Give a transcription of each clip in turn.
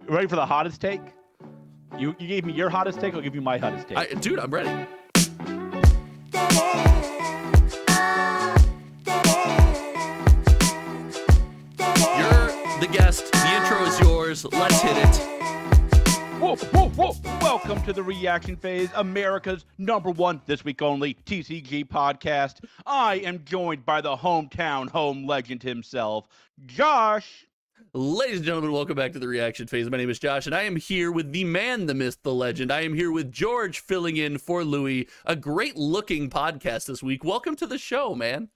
ready for the hottest take? You gave me your hottest take. I'll give you my hottest take. Dude, I'm ready. You're the guest. The intro is yours. Let's hit it. Whoa, whoa, whoa. Welcome to the Reaction Phase, America's #1 this week only TCG podcast. I am joined by the hometown home legend himself, Josh. Ladies and gentlemen, welcome back to the Reaction Phase. My name is Josh, and I am here with the man, the myth, the legend. I am here with George filling in for Louie. A great-looking podcast this week. Welcome to the show, man.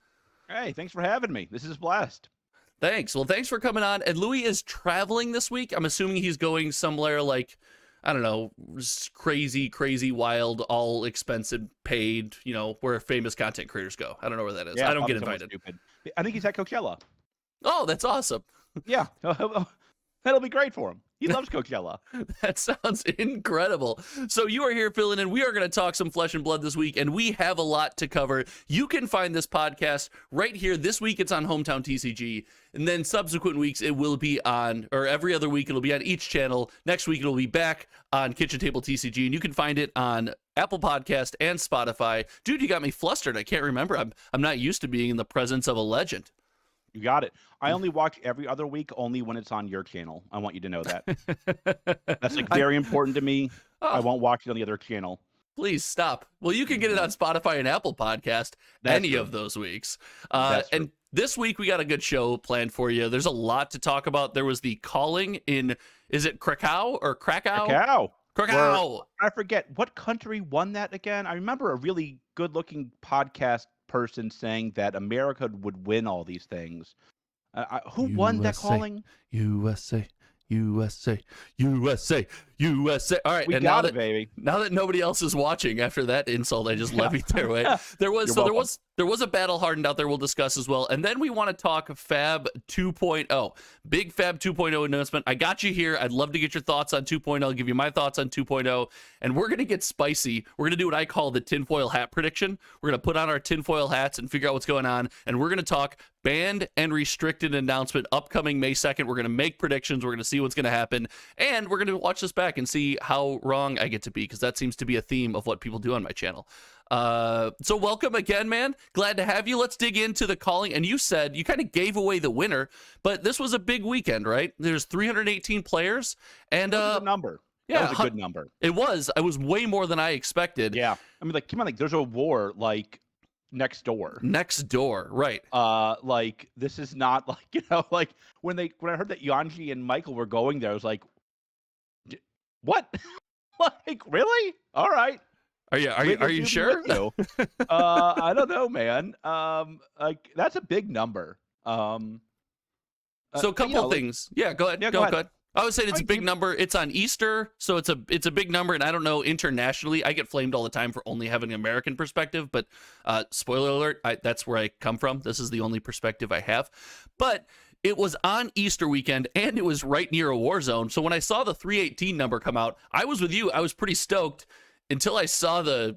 Hey, thanks for having me. This is a blast. Thanks. Well, thanks for coming on. And Louie is traveling this week. I'm assuming he's going somewhere like, I don't know, crazy, wild, all expensive paid, you know, where famous content creators go. I don't know where that is. Yeah, I don't get invited. Stupid. I think he's at Coachella. Oh, that's awesome. Yeah, that'll be great for him. He loves Coachella. That sounds incredible. So you are here filling in. We are going to talk some flesh and blood this week, and we have a lot to cover. You can find this podcast right here. This week it's on Hometown TCG, and then subsequent weeks it will be on, or every other week it'll be on each channel. Next week it'll be back on Kitchen Table TCG, and you can find it on Apple Podcast and Spotify. Dude, you got me flustered. I can't remember. I'm not used to being in the presence of a legend. You got it. I only watch every other week, only when it's on your channel. I want you to know that. That's like very important to me. I won't watch it on the other channel. Please stop. Well, you can get it on Spotify and Apple Podcast any of those weeks. And this week we got a good show planned for you. There's a lot to talk about. There was the calling in, is it Krakow or Krakow? Krakow. I forget what country won that again. I remember a really good-looking podcast person saying that America would win all these things. Who won that calling? USA. All right, we and got it, baby. Now that nobody else is watching after that insult I just levied their way, there was a battle hardened out there we'll discuss as well, and then we want to talk FaB 2.0. Big FaB 2.0 announcement. I got you here. I'd love to get your thoughts on 2.0. I'll give you my thoughts on 2.0, and we're gonna get spicy. We're gonna do what I call the tinfoil hat prediction. We're gonna put on our tinfoil hats and figure out what's going on, and we're gonna talk banned and restricted announcement upcoming May 2nd. We're gonna make predictions. We're gonna see what's gonna happen, and we're gonna watch this back and see how wrong I get to be, because that seems to be a theme of what people do on my channel. So welcome again, man. Glad to have you. Let's dig into the calling. And you said you kind of gave away the winner, but this was a big weekend, right? There's 318 players, and that was a good number. Yeah, that was a good number. It was. It was way more than I expected. Yeah, I mean, like, come on, like, there's a war like next door. Next door, right? Like, this is not like, you know, like when I heard that Yanji and Michael were going there, I was like, what? Like, really? All right. Are you sure? No. I don't know, man. Like, that's a big number. So a couple of things. Yeah, go ahead. Yeah, go ahead. I would say it's a big number. It's on Easter, so it's a big number, and I don't know internationally. I get flamed all the time for only having an American perspective, but spoiler alert, that's where I come from. This is the only perspective I have. But it was on Easter weekend, and it was right near a war zone. So when I saw the 318 number come out, I was with you. I was pretty stoked until I saw the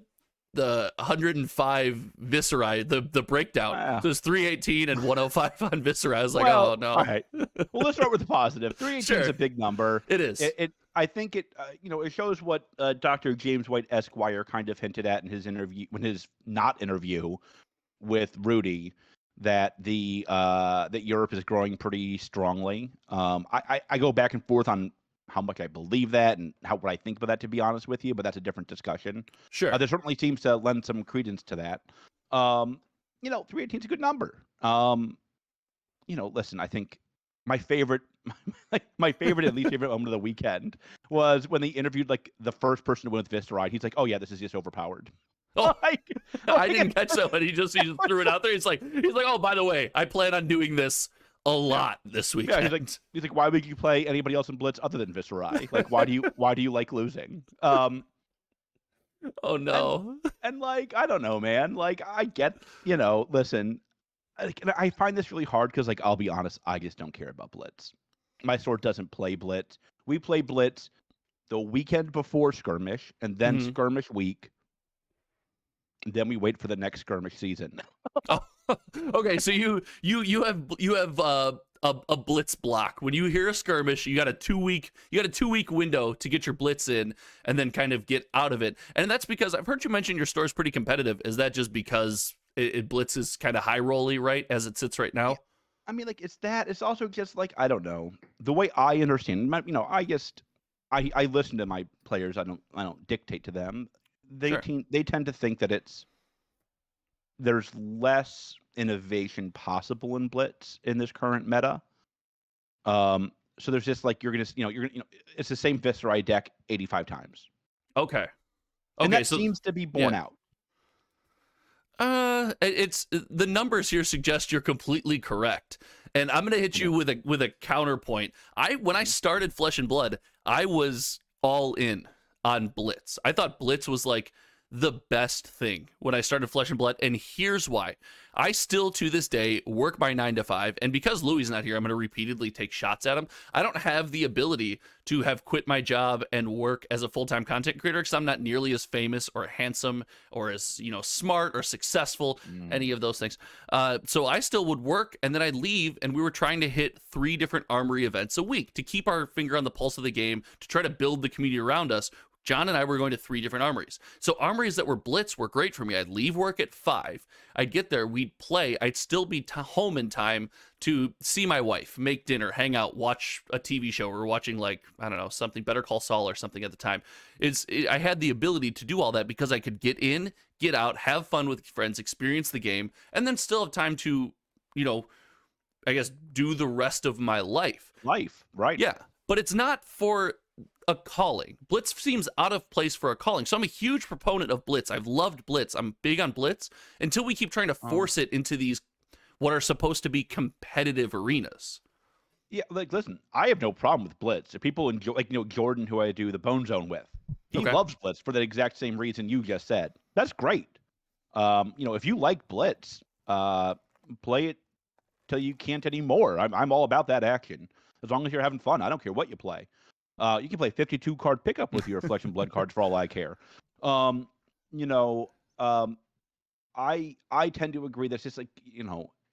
105 Viserai, the breakdown. Wow. There's 318 and 105 on Viserai. I was like, well, oh no. All right. Well, let's start with the positive. 318 is a big number. It is. I think it it shows what Dr. James White Esquire kind of hinted at in his interview, not interview with Rudy, that that Europe is growing pretty strongly. I go back and forth on how much I believe that and what I think about that, to be honest with you, but that's a different discussion. Sure. There certainly seems to lend some credence to that. 318 is a good number. Listen, I think my favorite at least favorite moment of the weekend was when they interviewed like the first person to win with Viserai. He's like, oh yeah, this is just overpowered. Oh, I didn't catch that one. He just threw it out there. He's like, oh, by the way, I plan on doing this a lot this weekend. Yeah, he's like, why would you play anybody else in Blitz other than Viserai? Like, why do you like losing? Oh no. And like, I don't know, man. Like, I get, listen, I find this really hard because, like, I'll be honest, I just don't care about Blitz. My sword doesn't play Blitz. We play Blitz the weekend before skirmish, and then skirmish week. And then we wait for the next skirmish season. Oh, okay, so you have a blitz block. When you hear a skirmish, you got a 2-week window to get your blitz in and then kind of get out of it. And that's because I've heard you mention your store is pretty competitive. Is that just because it blitz is kind of high rolly, right, as it sits right now? Yeah. I mean, like, it's that. It's also just like, I don't know, the way I understand. I listen to my players. I don't dictate to them. They tend to think that there's less innovation possible in blitz in this current meta. So there's just like it's the same Viserai deck 85 times. Okay. And that seems to be borne out. It's the numbers here suggest you're completely correct, and I'm gonna hit you with a counterpoint. When I started Flesh and Blood, I was all in on blitz. I thought blitz was like the best thing when I started Flesh and Blood, and here's why. I still, to this day, work my 9 to 5, and because Louis is not here, I'm going to repeatedly take shots at him. I don't have the ability to have quit my job and work as a full-time content creator because I'm not nearly as famous or handsome or as, smart or successful, any of those things. So I still would work, and then I'd leave, and we were trying to hit 3 different armory events a week to keep our finger on the pulse of the game, to try to build the community around us. John and I were going to 3 different armories. So armories that were blitz were great for me. I'd leave work at 5. I'd get there, we'd play. I'd still be home in time to see my wife, make dinner, hang out, watch a TV show. We were watching, something, Better Call Saul or something at the time. I had the ability to do all that because I could get in, get out, have fun with friends, experience the game, and then still have time to, I guess, do the rest of my life. Right. Yeah, but it's not for a calling. Blitz seems out of place for a calling. So I'm a huge proponent of blitz. I've loved blitz. I'm big on blitz until we keep trying to force it into these what are supposed to be competitive arenas. Yeah, listen, I have no problem with blitz. If people enjoy, Jordan, who I do the Bone Zone with, he loves blitz for the exact same reason you just said. That's great. If you like blitz, play it till you can't anymore. I'm all about that action. As long as you're having fun, I don't care what you play. You can play 52 card pickup with your Flesh and Blood cards for all I care. I tend to agree that it's just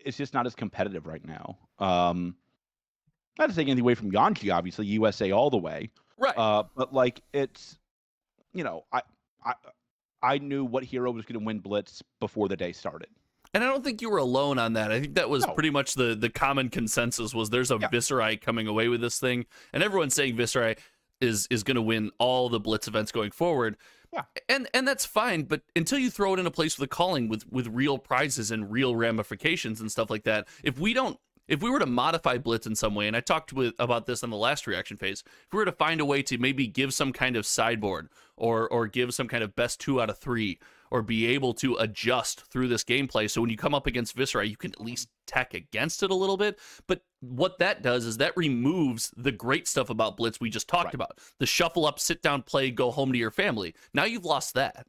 it's just not as competitive right now. Not to take anything away from Yanji, obviously, USA all the way. Right. But it's, I knew what hero was going to win blitz before the day started. And I don't think you were alone on that. I think that was pretty much the common consensus was there's a Viserai coming away with this thing. And everyone's saying Viserai is going to win all the blitz events going forward. Yeah. And that's fine. But until you throw it in a place with a calling with real prizes and real ramifications and stuff like that, if we were to modify blitz in some way, and I talked about this on the last reaction phase, if we were to find a way to maybe give some kind of sideboard or give some kind of best 2 out of 3, or be able to adjust through this gameplay. So when you come up against Viserai, you can at least tech against it a little bit. But what that does is that removes the great stuff about blitz we just talked about. The shuffle up, sit down, play, go home to your family. Now you've lost that.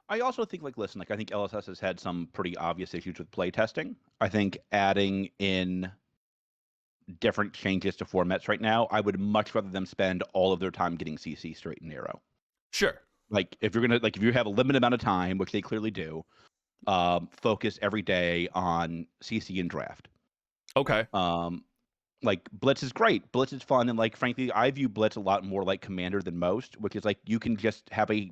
I also think, I think LSS has had some pretty obvious issues with playtesting. I think adding in different changes to formats right now, I would much rather them spend all of their time getting CC straight and narrow. Sure. If you have a limited amount of time, which they clearly do, focus every day on CC and draft. Okay. Blitz is great. Blitz is fun, and frankly, I view Blitz a lot more like Commander than most, which is you can just have a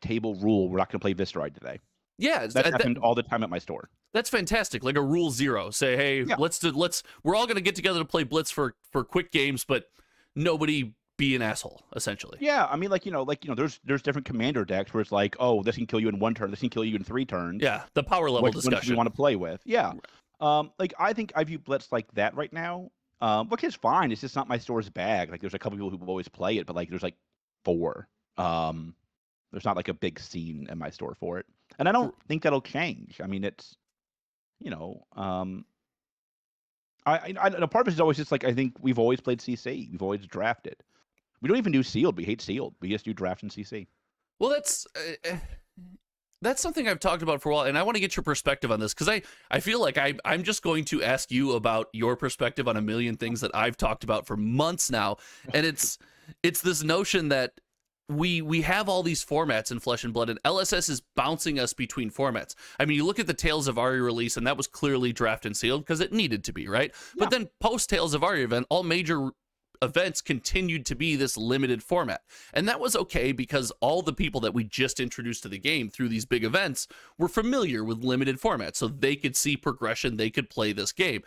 table rule. We're not going to play Viserai today. Yeah, that happened all the time at my store. That's fantastic. Like a rule 0. Say, hey, we're all going to get together to play Blitz for quick games, but nobody be an asshole, essentially. Yeah, I mean, there's different commander decks where it's this can kill you in 1 turn, this can kill you in 3 turns. Yeah, the power level discussion you want to play with. Yeah. I think I view Blitz like that right now, which is fine. It's just not my store's bag. There's a couple people who always play it, but there's 4. There's not a big scene in my store for it, and I don't think that'll change. I mean, it's, part of it is always just I think we've always played CC. We've always drafted. We don't even do sealed. We hate sealed. We just do draft and CC. Well, that's something I've talked about for a while, and I want to get your perspective on this because I feel like I'm just going to ask you about your perspective on a million things that I've talked about for months now, and it's this notion that we have all these formats in Flesh and Blood, and LSS is bouncing us between formats. I mean, you look at the Tales of Ari release, and that was clearly draft and sealed because it needed to be, right? Yeah. But then post Tales of Ari event, all major events continued to be this limited format. And that was okay because all the people that we just introduced to the game through these big events were familiar with limited formats, so they could see progression, they could play this game.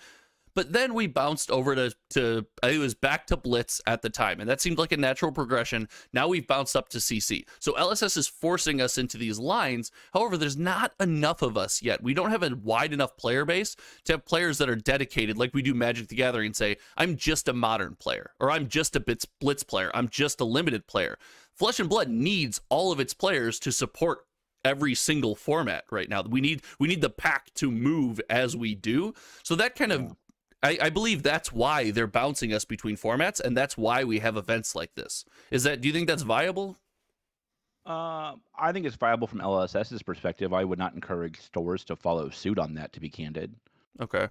But then we bounced over to it was back to Blitz at the time, and that seemed like a natural progression. Now we've bounced up to CC. So LSS is forcing us into these lines. However, there's not enough of us yet. We don't have a wide enough player base to have players that are dedicated, like we do Magic the Gathering, and say, I'm just a modern player, or I'm just a Blitz player, I'm just a limited player. Flesh and Blood needs all of its players to support every single format right now. We need the pack to move as we do. So that kind of I believe that's why they're bouncing us between formats, and that's why we have events like this. Do you think that's viable? I think it's viable from LSS's perspective. I would not encourage stores to follow suit on that, to be candid. Okay.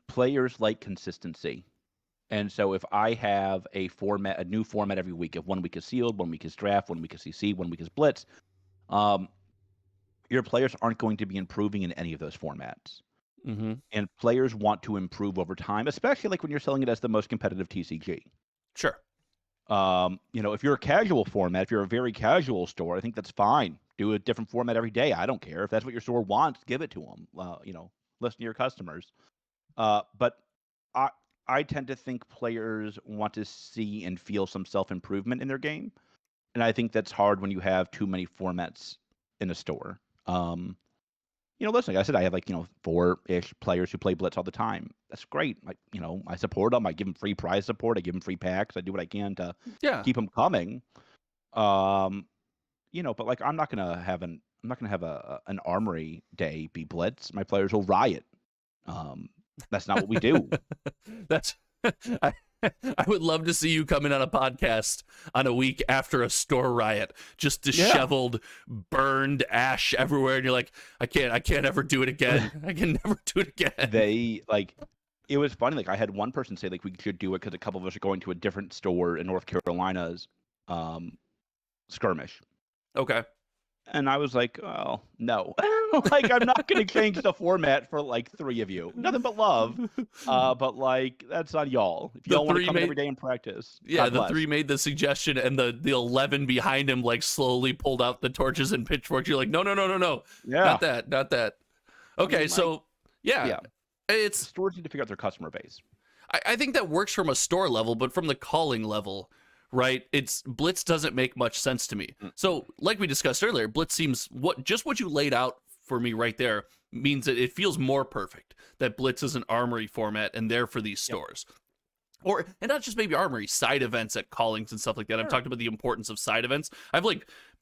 Players like consistency. And so if I have a new format every week, if 1 week is sealed, 1 week is draft, 1 week is CC, 1 week is blitz, your players aren't going to be improving in any of those formats. Mm-hmm. And players want to improve over time, especially like when you're selling it as the most competitive TCG. Sure. If you're a casual format, if you're a very casual store, I think that's fine. Do a different format every day. I don't care. If that's what your store wants, give it to them. Listen to your customers. But I tend to think players want to see and feel some self-improvement in their game. And I think that's hard when you have too many formats in a store. Listen, like I said, I have 4-ish players who play Blitz all the time. That's great. I support them. I give them free prize support. I give them free packs. I do what I can to keep them coming. But I'm not gonna have an armory day be Blitz. My players will riot. That's not what we do. I would love to see you come in on a podcast on a week after a store riot, just disheveled, burned ash everywhere, and you're like, I can't ever do it again. I can never do it again. It was funny. Like I had one person say we should do it because a couple of us are going to a different store in North Carolina's skirmish. Okay. And I was like, oh, no. I'm not going to change the format for 3 of you. Nothing but love. But that's on y'all. If y'all want to come in every day and practice. Yeah, the 3 made the suggestion, and the 11 behind him slowly pulled out the torches and pitchforks. You're like, no. Yeah. Not that. Okay, it's stores need to figure out their customer base. I think that works from a store level, but from the calling level, right? Blitz doesn't make much sense to me. So like we discussed earlier, Blitz seems what you laid out for me right there means that it feels more perfect that Blitz is an armory format and there for these stores. And not just maybe armory, side events at callings and stuff like that. I've talked about the importance of side events. I've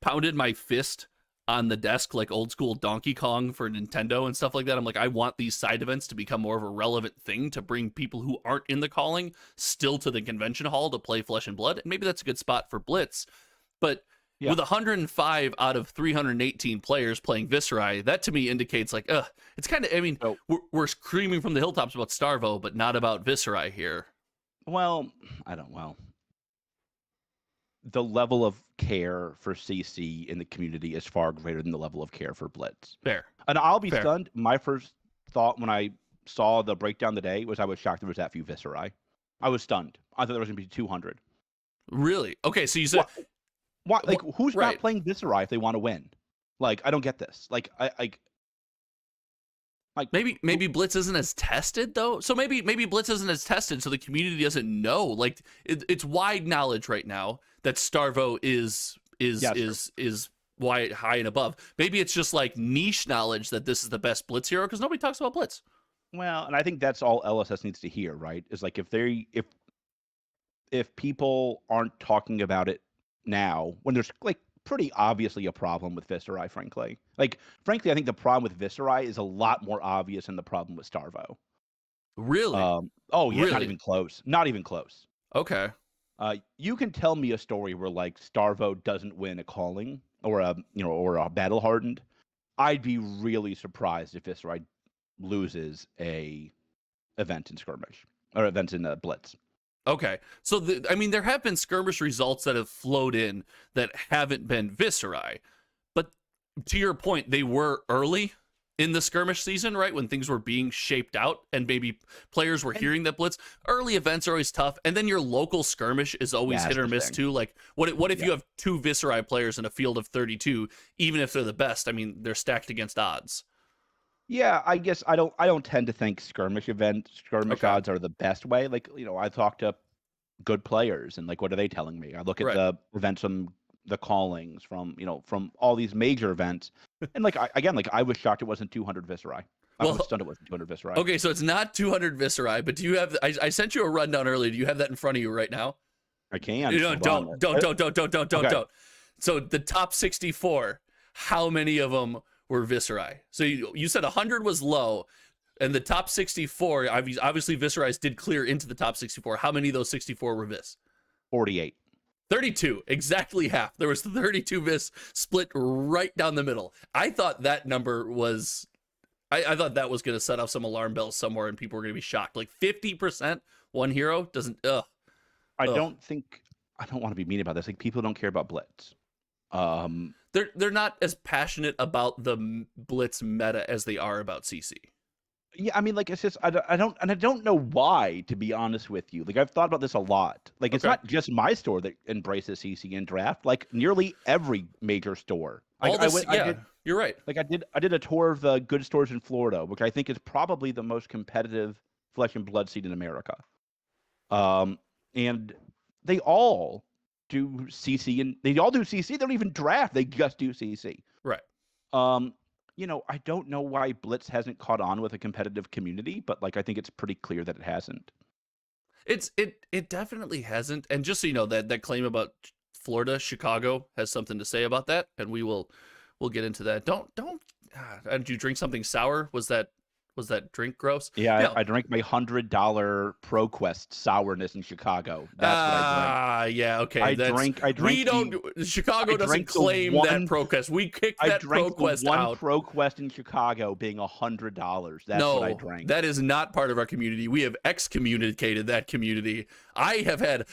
pounded my fist on the desk like old school Donkey Kong for Nintendo and stuff like that. I'm like, I want these side events to become more of a relevant thing to bring people who aren't in the calling still to the convention hall to play Flesh and Blood. And maybe that's a good spot for Blitz. But with 105 out of 318 players playing Viserai, that to me indicates it's kind of, we're screaming from the hilltops about Starvo, but not about Viserai here. Well, the level of care for CC in the community is far greater than the level of care for Blitz. Fair. And I'll be stunned. My first thought when I saw the breakdown today was I was shocked there was that few Viserai. I was stunned. I thought there was going to be 200. Really? Okay, so you said... Why? Who's not playing Viserai if they want to win? I don't get this. Maybe Blitz isn't as tested though. So maybe Blitz isn't as tested, so the community doesn't know. It's wide knowledge right now that Starvo is wide, high and above. Maybe it's just niche knowledge that this is the best Blitz hero because nobody talks about Blitz. Well, and I think that's all LSS needs to hear, right? Is if people aren't talking about it now, when there's pretty obviously a problem with Viserai, frankly. Frankly, I think the problem with Viserai is a lot more obvious than the problem with Starvo. Really? Really? Not even close. Not even close. Okay. You can tell me a story where Starvo doesn't win a calling or a battle hardened. I'd be really surprised if Viserai loses a event in skirmish or event in Blitz. Okay. So, I mean, there have been skirmish results that have flowed in that haven't been Viserai. But to your point, they were early in the skirmish season, right? When things were being shaped out and maybe players were hearing that Blitz. Early events are always tough. And then your local skirmish is always hit or miss too. Like, what if you have 2 Viserai players in a field of 32, even if they're the best? I mean, they're stacked against odds. Yeah, I guess I don't tend to think skirmish odds are the best way. Like, I talk to good players and like, what are they telling me? I look at the events from the callings from all these major events, and like I was shocked it wasn't 200 Viserai. I was stunned it wasn't 200 Viserai. Okay, so it's not 200 Viserai, but do you have? I sent you a rundown earlier. Do you have that in front of you right now? I can. Don't. So the top 64, how many of them were Viserai? So you said 100 was low, and the top 64, obviously Viserais did clear into the top 64. How many of those 64 were Vis? 48. 32, exactly half. There was 32 Vis split right down the middle. I thought that number was, I thought that was going to set off some alarm bells somewhere and people were going to be shocked. Like 50% one hero doesn't, I don't want to be mean about this. Like, people don't care about Blitz. They're not as passionate about the Blitz meta as they are about CC. Yeah, I mean, like, it's just I don't know why, to be honest with you. Like, I've thought about this a lot. Like, it's not just my store that embraces CC and draft. Like, nearly every major store. You're right. Like, I did a tour of the good stores in Florida, which I think is probably the most competitive flesh and blood scene in America. And they all do CC, and they all do CC. They don't even draft. They just do CC. Right. I don't know why Blitz hasn't caught on with a competitive community, but like, I think it's pretty clear that it hasn't. It definitely hasn't. And just so you know, that claim about Florida, Chicago has something to say about that, and we'll get into that. Did you drink something sour? Was that drink gross? Yeah, I drank my $100 ProQuest sourness in Chicago. That's what I drank. Yeah, okay. I drank. Chicago doesn't claim that ProQuest. We kicked that ProQuest out. I drank one ProQuest in Chicago being $100. That's what I drank. That is not part of our community. We have excommunicated that community. I have had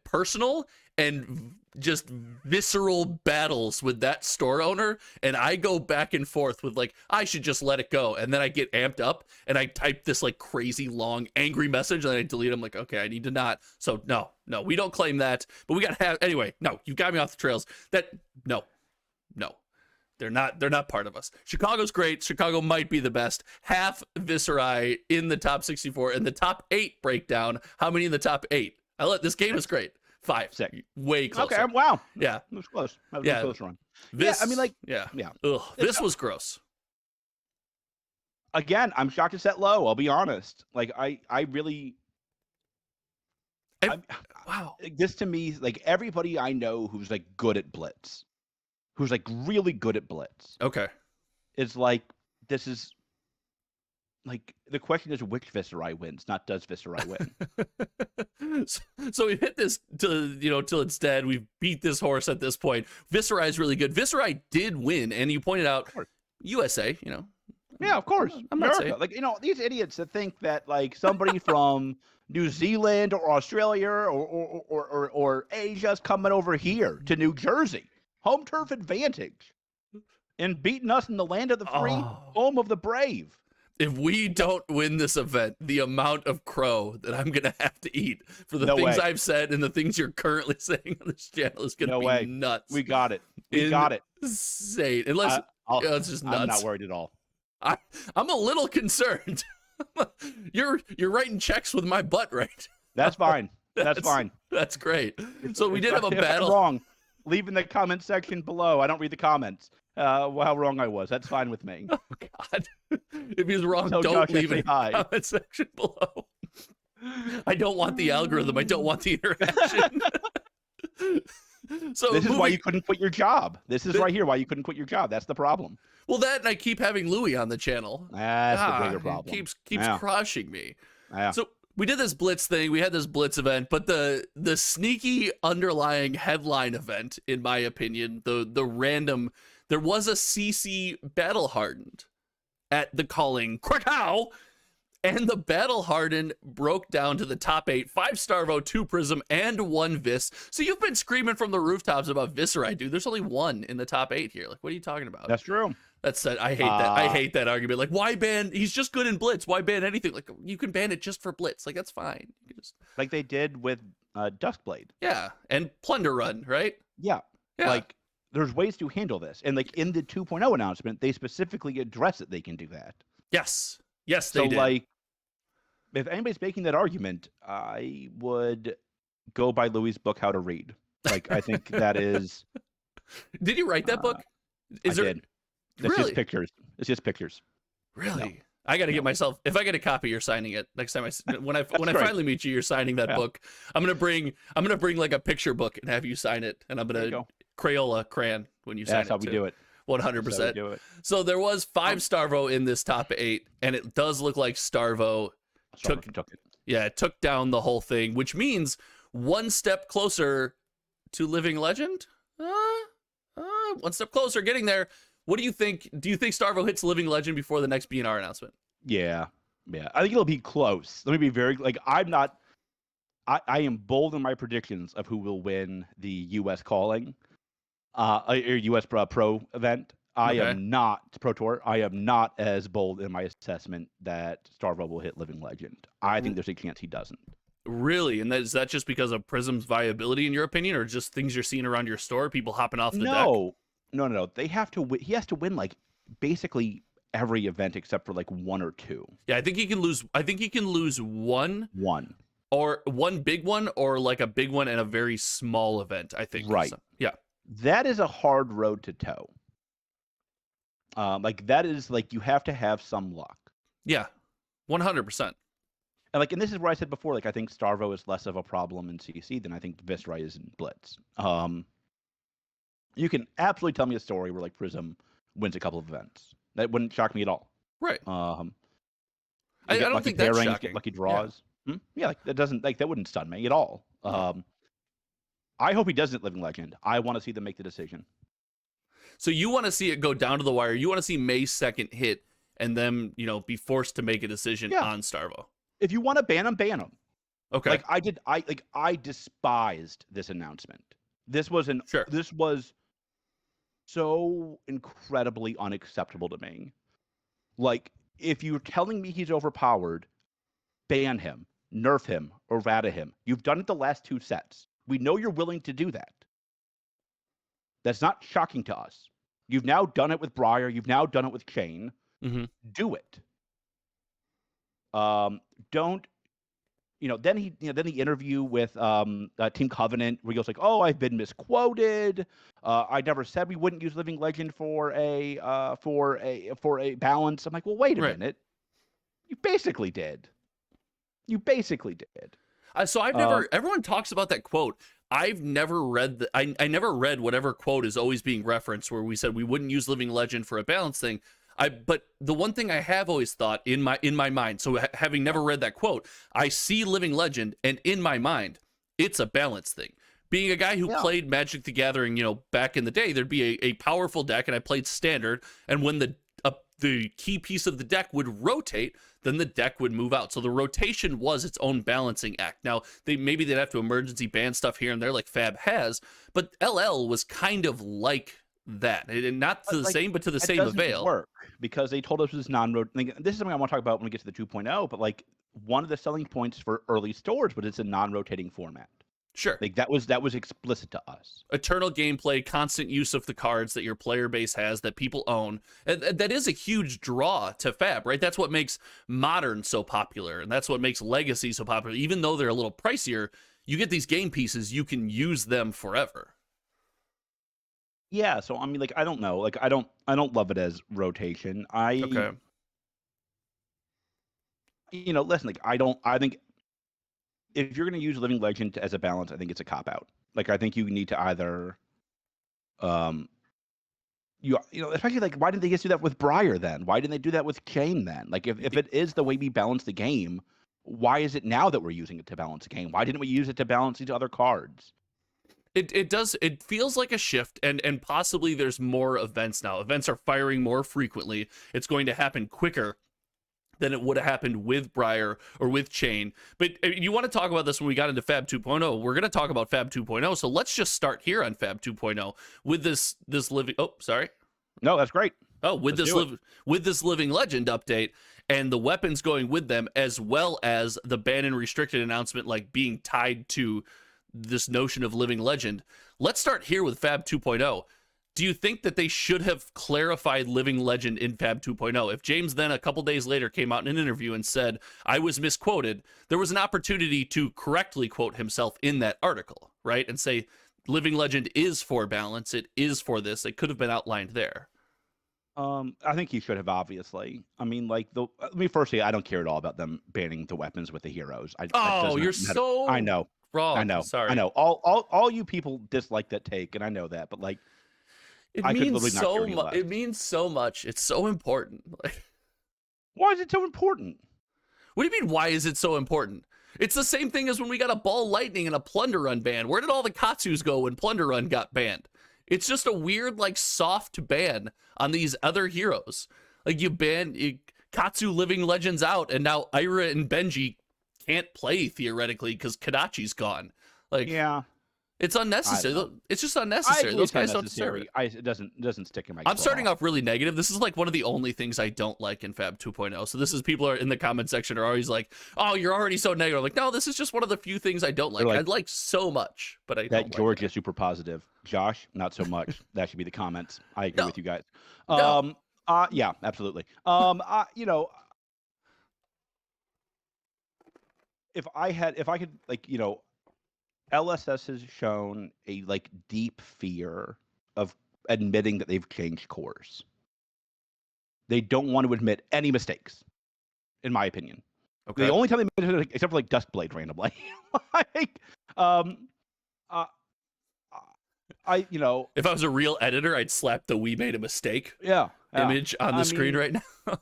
personal and just visceral battles with that store owner, and I go back and forth with like, I should just let it go, and then I get amped up and I type this like crazy long angry message and I delete them. Like, okay, I need to not. So no, we don't claim that, but we got to have anyway. No, you got me off the trails. No, they're not part of us. Chicago's great. Chicago might be the best. Half Viserai in the top 64 and the top 8 breakdown. How many in the top 8? This game is great. 5. 6. Way closer. Okay, wow. Yeah. It was close. That was a close run. I mean, like, yeah. Ugh, this was gross. Again, I'm shocked it's that low, I'll be honest. Like, I really... Wow. This to me, like, everybody I know who's, like, good at Blitz, who's, like, really good at Blitz. Okay. Is, like, this is... Like, the question is which Viserai wins, not does Viserai win. So we hit this till it's dead. We've beat this horse at this point. Viserai is really good. Viserai did win, and you pointed out USA, Yeah, of course. I'm not saying. Like, these idiots that think that, like, somebody from New Zealand or Australia or Asia's coming over here to New Jersey, home turf advantage, and beating us in the land of the free, home of the brave. If we don't win this event, the amount of crow that I'm going to have to eat for the things I've said and the things you're currently saying on this channel is going to be nuts. We got it. We got it. Insane. Unless it's just nuts. I'm not worried at all. I'm a little concerned. You're writing checks with my butt, right? That's fine. That's fine. That's great. So we did have a battle. Wrong. Leave in the comment section below. I don't read the comments. How wrong I was. That's fine with me. Oh, God. If he's wrong, don't leave in the comment section below. I don't want the algorithm. I don't want the interaction. So this is why you couldn't quit your job. This is right here why you couldn't quit your job. That's the problem. Well, that and I keep having Louis on the channel. That's the bigger problem. Keeps crushing me. Yeah. So we did this Blitz thing. We had this Blitz event, but the sneaky underlying headline event, in my opinion, the random, there was a CC battle hardened at the calling Krakow, And the battle hardened broke down to the top 8, 5 Starvo, 2 Prism, and 1 Vis. So you've been screaming from the rooftops about Viserai, dude. There's only 1 in the top 8 here. Like, what are you talking about? That's true. That's I hate that. I hate that argument. Like, why ban? He's just good in Blitz. Why ban anything? Like, you can ban it just for Blitz. Like, that's fine. Like they did with Duskblade. Yeah, and Plunder Run, right? Yeah. Like, there's ways to handle this. And like in the 2.0 announcement, they specifically address that they can do that. Yes. Yes, they did. So like, if anybody's making that argument, I would go buy Louis' book, How to Read. Like, I think that is. Did you write that book? I did. It's Really? just pictures. It's just pictures. Really? No. I got to get myself. If I get a copy, you're signing it next time. When I finally meet you, you're signing that book. I'm gonna bring like a picture book and have you sign it, and I'm gonna Crayola crayon when you sign it. That's how we do it. 100%. So there was 5 Starvo in this top 8, and it does look like Starvo took it. Yeah, it took down the whole thing, which means one step closer to Living Legend. One step closer, getting there. What do you think? Do you think Starvo hits Living Legend before the next BNR announcement? Yeah. I think it'll be close. Let me be very like I am bold in my predictions of who will win the U.S. calling, or U.S. Pro event. I am not Pro Tour. I am not as bold in my assessment that Starvo will hit Living Legend. I think there's a chance he doesn't. Really? And is that just because of Prism's viability, in your opinion, or just things you're seeing around your store, people hopping off the deck? No. They have to. He has to win like basically every event except for like 1 or 2. Yeah, I think he can lose. I think he can lose one, or one big one, or like a big one and a very small event. I think. Right. So, yeah. That is a hard road to toe. Like that is like you have to have some luck. Yeah, 100%. And like, and this is where I said before, like I think Starvo is less of a problem in CC than I think Viserai is in Blitz. You can absolutely tell me a story where like Prism wins a couple of events. That wouldn't shock me at all. Right. I don't think that's shocking. Get lucky draws. Yeah, like that doesn't like that wouldn't stun me at all. I hope he doesn't Living Legend. I want to see them make the decision. So you want to see it go down to the wire. You want to see May 2nd hit and them, be forced to make a decision on Starvo. If you want to ban him, ban him. Okay. Like I despised this announcement. This was so incredibly unacceptable to me. Like, if you're telling me he's overpowered, ban him, nerf him, errata him. You've done it the last 2 sets. We know you're willing to do that. That's not shocking to us. You've now done it with Briar. You've now done it with Chain. Mm-hmm. Do it. Don't. Then he interview with Team Covenant where he goes like, "Oh, I've been misquoted. I never said we wouldn't use Living Legend for a balance." I'm like, well, wait a minute. You basically did. So I've never. Everyone talks about that quote. I've never read I never read whatever quote is always being referenced where we said we wouldn't use Living Legend for a balance thing. But the one thing I have always thought in my mind, so having never read that quote, I see Living Legend, and in my mind, it's a balance thing. Being a guy who played Magic the Gathering, back in the day, there'd be a powerful deck, and I played Standard, and when the key piece of the deck would rotate, then the deck would move out. So the rotation was its own balancing act. Now, maybe they'd have to emergency ban stuff here and there like FaB has, but LL was kind of like that, and not to the same, but to the same avail. Work because they told us it was non-rotating. This is something I want to talk about when we get to the 2.0. But like one of the selling points for early stores was it's a non-rotating format. Sure, like that was explicit to us. Eternal gameplay, constant use of the cards that your player base has that people own, and that is a huge draw to FaB, right? That's what makes Modern so popular, and that's what makes Legacy so popular. Even though they're a little pricier, you get these game pieces, you can use them forever. Yeah, so I mean, like, I don't know, like, I don't love it as rotation. Okay. Listen, like, I think if you're going to use Living Legend as a balance, I think it's a cop out. Like, I think you need to either, especially like, why didn't they just do that with Briar then? Why didn't they do that with Chain then? Like, if it is the way we balance the game, why is it now that we're using it to balance the game? Why didn't we use it to balance these other cards? It feels like a shift, and possibly there's more events now. Events are firing more frequently. It's going to happen quicker. than it would have happened with Briar or with Chain. But you want to talk about this when we got into FaB 2.0. We're going to talk about FaB 2.0. So let's just start here on FaB 2.0 with this living. Oh, sorry. No, that's great. Oh, with this Living Legend update and the weapons going with them, as well as the ban and restricted announcement, like being tied to this notion of Living Legend. Let's start here with FaB 2.0. Do you think that they should have clarified Living Legend in FaB 2.0? If James then a couple days later came out in an interview and said, I was misquoted, there was an opportunity to correctly quote himself in that article, right? And say, Living Legend is for balance. It is for this. It could have been outlined there. I think he should have, obviously. I mean, like, firstly, I don't care at all about them banning the weapons with the heroes. You're so I know. Wrong. I know. Sorry. I know. All you people dislike that take, and I know that, but like, it means so much. It means so much. It's so important. Like, why is it so important? What do you mean? Why is it so important? It's the same thing as when we got a Ball Lightning and a Plunder Run ban. Where did all the Katsus go when Plunder Run got banned? It's just a weird, like, soft ban on these other heroes. Like, you ban Katsu Living Legends out, and now Ira and Benji can't play, theoretically, because Kadachi's gone. Like, yeah, it's unnecessary. It's just unnecessary. Those guys don't deserve it. It doesn't stick in my I'm starting off really negative. This is, like, one of the only things I don't like in FaB 2.0. So this is, people are in the comment section are always like, oh, you're already so negative. I'm like, no, this is just one of the few things I don't like. I'd like so much, but I don't like George it. Is super positive. Josh, not so much. That should be the comments. I agree with you guys. Yeah, absolutely. You know, if I could, like, you know, LSS has shown a, like, deep fear of admitting that they've changed course. They don't want to admit any mistakes, in my opinion. Okay. The only time they admit it, except for, like, Duskblade randomly, like, you know, if I was a real editor, I'd slap the "we made a mistake" image on the screen right now.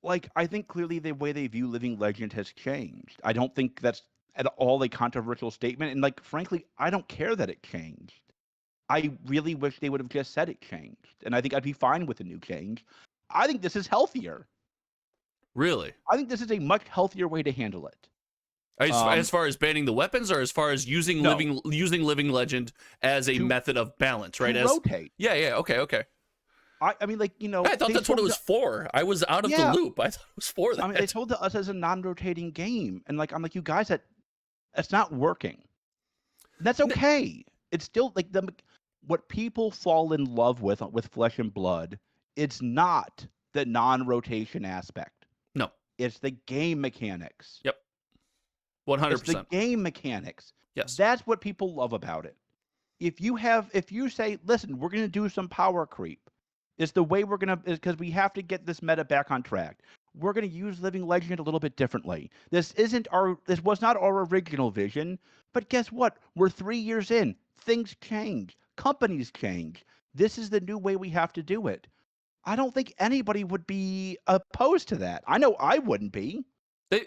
Like, I think clearly the way they view Living Legend has changed. I don't think that's at all a controversial statement, and, like, frankly, I don't care that it changed. I really wish they would have just said it changed, and I think I'd be fine with a new change. I think this is healthier. Really? I think this is a much healthier way to handle it. As far as banning the weapons, or as far as using Living Legend as a method of balance, right? To rotate. Yeah. Okay. I mean, like, you know, I thought that's what it was for. I was out of the loop. I thought it was for that. I mean, they told us as a non-rotating game, and, like, I'm like, you guys, that's not working. And that's okay. It's still, like, what people fall in love with Flesh and Blood. It's not the non-rotation aspect. No, it's the game mechanics. Yep, 100%. It's the game mechanics. Yes, that's what people love about it. If you say, listen, we're going to do some power creep. It's the way we're going to, because we have to get this meta back on track. We're going to use Living Legend a little bit differently. This was not our original vision, but guess what? We're 3 years in. Things change. Companies change. This is the new way we have to do it. I don't think anybody would be opposed to that. I know I wouldn't be.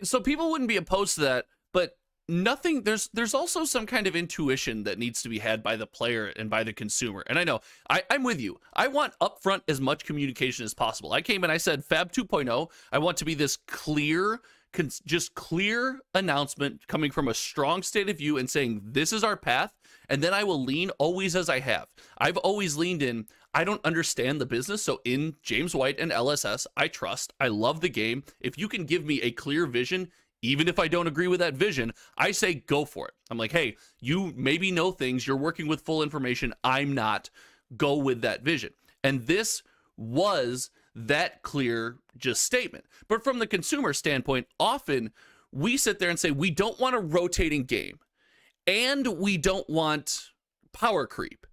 So people wouldn't be opposed to that, but there's also some kind of intuition that needs to be had by the player and by the consumer. And I know I'm with you. I want upfront as much communication as possible. I came and I said FaB 2.0, I want to be this clear announcement coming from a strong state of view and saying this is our path, and then I will lean always as I have. I've always leaned in, I don't understand the business, so in James White and LSS, I trust. I love the game. If you can give me a clear vision, even if I don't agree with that vision, I say go for it. I'm like, hey, you maybe know things, you're working with full information, I'm not. Go with that vision. And this was that clear just statement. But from the consumer standpoint, often we sit there and say we don't want a rotating game and we don't want power creep.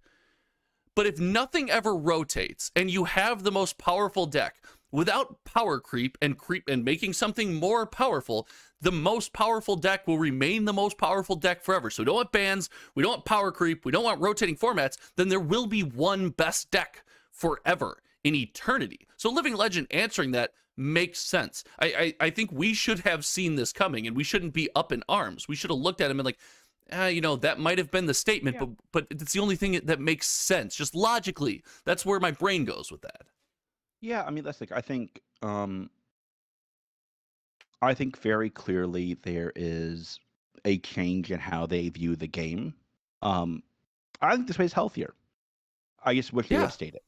But if nothing ever rotates and you have the most powerful deck without power creep and making something more powerful, the most powerful deck will remain the most powerful deck forever. So we don't want bans, we don't want power creep, we don't want rotating formats, then there will be one best deck forever in eternity. So Living Legend answering that makes sense. I think we should have seen this coming, and we shouldn't be up in arms. We should have looked at him and like, you know, that might have been the statement, but it's the only thing that makes sense. Just logically, that's where my brain goes with that. Yeah, I mean, that's like, I think I think very clearly there is a change in how they view the game. I think this way is healthier. I just wish they would state it.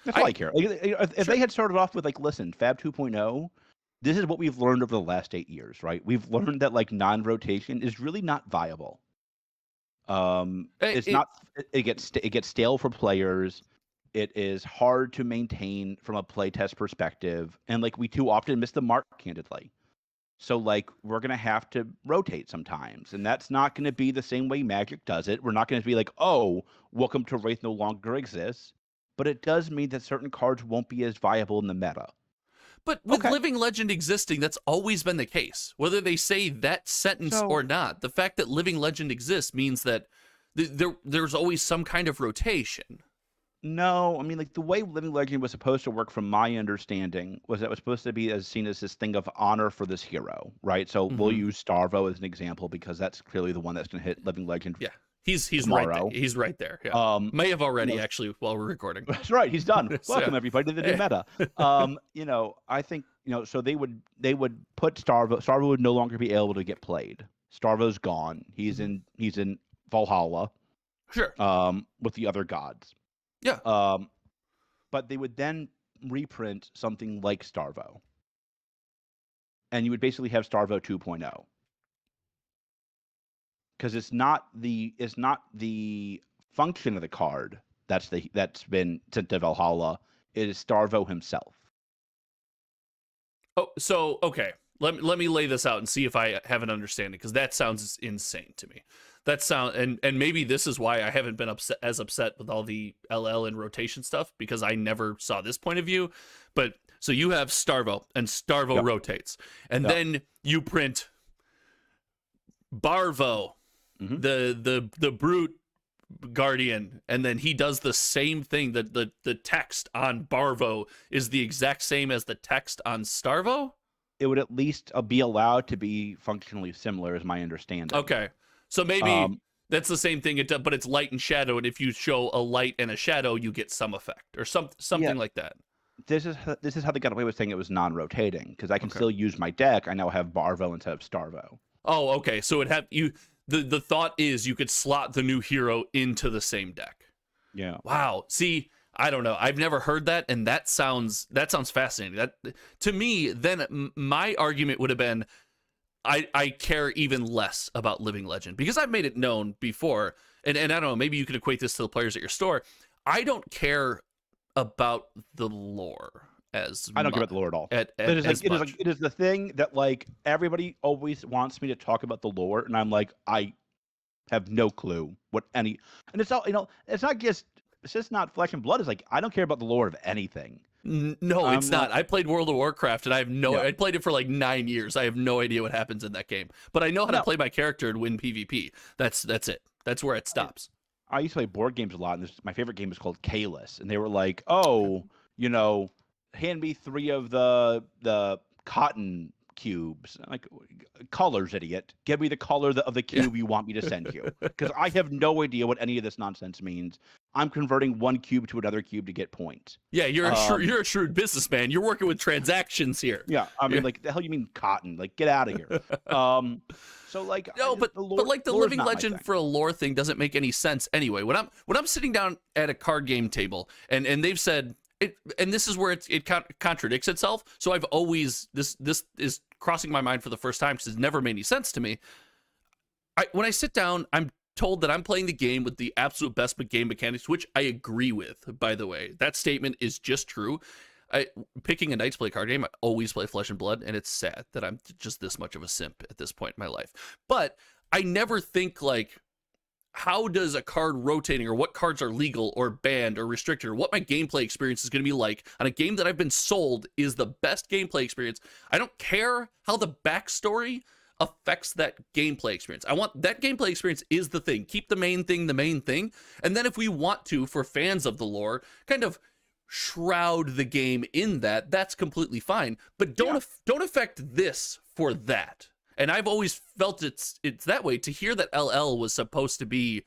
That's all I care. Like, if they had started off with like, listen, FaB 2.0, this is what we've learned over the last 8 years, right? We've learned that like non-rotation is really not viable. It gets stale for players. It is hard to maintain from a playtest perspective, and like we too often miss the mark, candidly. So like we're gonna have to rotate sometimes, and that's not gonna be the same way Magic does it. We're not gonna be like, oh, Welcome to Wraith no longer exists, but it does mean that certain cards won't be as viable in the meta. But with Living Legend existing, that's always been the case. Whether they say that sentence or not, the fact that Living Legend exists means that there's always some kind of rotation. No, I mean, like, the way Living Legend was supposed to work, from my understanding, was that it was supposed to be seen as this thing of honor for this hero, right? So we'll use Starvo as an example because that's clearly the one that's going to hit Living Legend. Yeah, he's tomorrow. right there. He's right there. Yeah. May have already actually while we're recording. That's right. He's done. Welcome everybody to the new meta. I think so they would put Starvo. Starvo would no longer be able to get played. Starvo's gone. He's in Valhalla. Sure. With the other gods. Yeah. But they would then reprint something like Starvo. And you would basically have Starvo 2.0. Because it's not the function of the card that's been sent to Valhalla. It is Starvo himself. Oh, so okay. Let me lay this out and see if I have an understanding, because that sounds insane to me. And maybe this is why I haven't been as upset with all the LL and rotation stuff, because I never saw this point of view. But so you have Starvo, and Starvo rotates, and then you print Barvo, the brute guardian, and then he does the same thing. The text on Barvo is the exact same as the text on Starvo. It would at least be allowed to be functionally similar, is my understanding. Okay. So maybe that's the same thing, but it's light and shadow, and if you show a light and a shadow, you get some effect or something like that. This is how they got away with saying it was non-rotating, because I can still use my deck. I now have Barvo instead of Starvo. Oh, okay. So the thought is you could slot the new hero into the same deck. Yeah. Wow. See, I don't know. I've never heard that, and that sounds fascinating. That to me, then my argument would have been, I care even less about Living Legend, because I've made it known before, and I don't know, maybe you could equate this to the players at your store. I don't care about the lore as I don't care about the lore at all. It is the thing that like everybody always wants me to talk about the lore, and I'm like, I have no clue what any, and it's all, it's just not flesh and blood. It's like I don't care about the lore of anything. No, it's not. I played World of Warcraft, and I played it for like 9 years. I have no idea what happens in that game, but I know how to play my character and win PvP. That's it. That's where it stops. I used to play board games a lot, and my favorite game was called Kalis, and they were like, oh, hand me 3 of the cotton cubes. Like, colors, idiot. Give me the color of the cube you want me to send you, because I have no idea what any of this nonsense means. I'm converting one cube to another cube to get points. Yeah, you're a shrewd businessman. You're working with transactions here. Yeah, I mean, like, the hell you mean cotton? Like, get out of here. So like, no, but like the Living Legend for a lore thing doesn't make any sense anyway. When I'm sitting down at a card game table, and they've said it, and this is where it contradicts itself. So I've always this is crossing my mind for the first time, because it's never made any sense to me. When I sit down, I'm told that I'm playing the game with the absolute best game mechanics, which I agree with, by the way. That statement is just true. Picking a Knights Play card game, I always play Flesh and Blood, and it's sad that I'm just this much of a simp at this point in my life. But I never think like, how does a card rotating, or what cards are legal or banned or restricted, or what my gameplay experience is going to be like on a game that I've been sold is the best gameplay experience. I don't care how the backstory affects that gameplay experience. I want that gameplay experience is the thing. Keep the main thing. And then if we want to, for fans of the lore, kind of shroud the game in that, that's completely fine. But don't affect this for that. And I've always felt it's that way. To hear that LL was supposed to be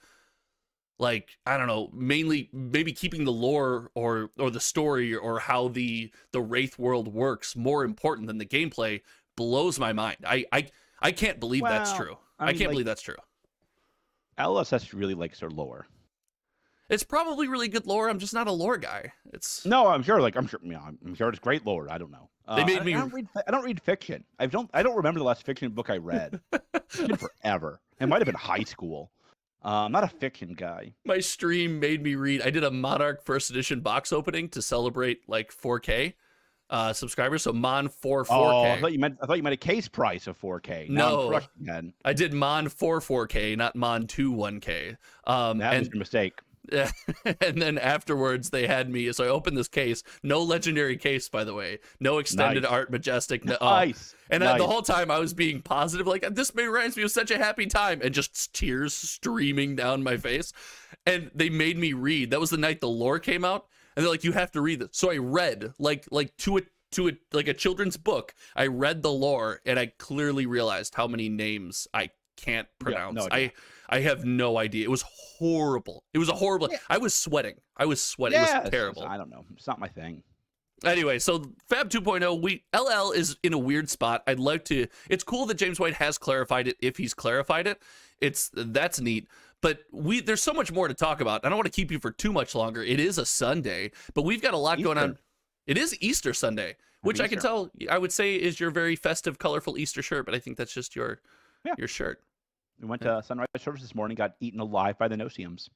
like, I don't know, mainly maybe keeping the lore or the story or how the Wraith world works more important than the gameplay blows my mind. I can't believe that's true. I can't believe that's true. LSS really likes their lore. It's probably really good lore. I'm just not a lore guy. No, I'm sure. I'm sure it's great lore. I don't know. They made me. I don't read fiction. I don't remember the last fiction book I read. It's been forever. It might have been high school. I'm not a fiction guy. My stream made me read. I did a Monarch first edition box opening to celebrate like 4K subscribers. So Mon 4 4K. Oh, I thought you meant a case price of 4K. No, I did Mon 4 4K, not Mon 2 1K. That was a mistake. And then afterwards they had me, so I opened this case, no legendary case, by the way, no extended art majestic, nice. And the whole time I was being positive, like, this reminds me of such a happy time, and just tears streaming down my face. And they made me read. That was the night the lore came out, and they're like, you have to read this. So I read like to a children's book. I read the lore, and I clearly realized how many names I can't pronounce. Yeah, I have no idea. It was horrible. It was a horrible. Yeah. I was sweating. Yeah, it was terrible. I don't know. It's not my thing. Anyway, so FaB 2.0, LL is in a weird spot. I'd like to. It's cool that James White has clarified it. If he's clarified it, that's neat. But there's so much more to talk about. I don't want to keep you for too much longer. It is a Sunday, but we've got a lot going on. It is Easter Sunday, which I can tell. I would say is your very festive, colorful Easter shirt, but I think that's just your shirt. We went to sunrise service this morning, got eaten alive by the no-see-ums.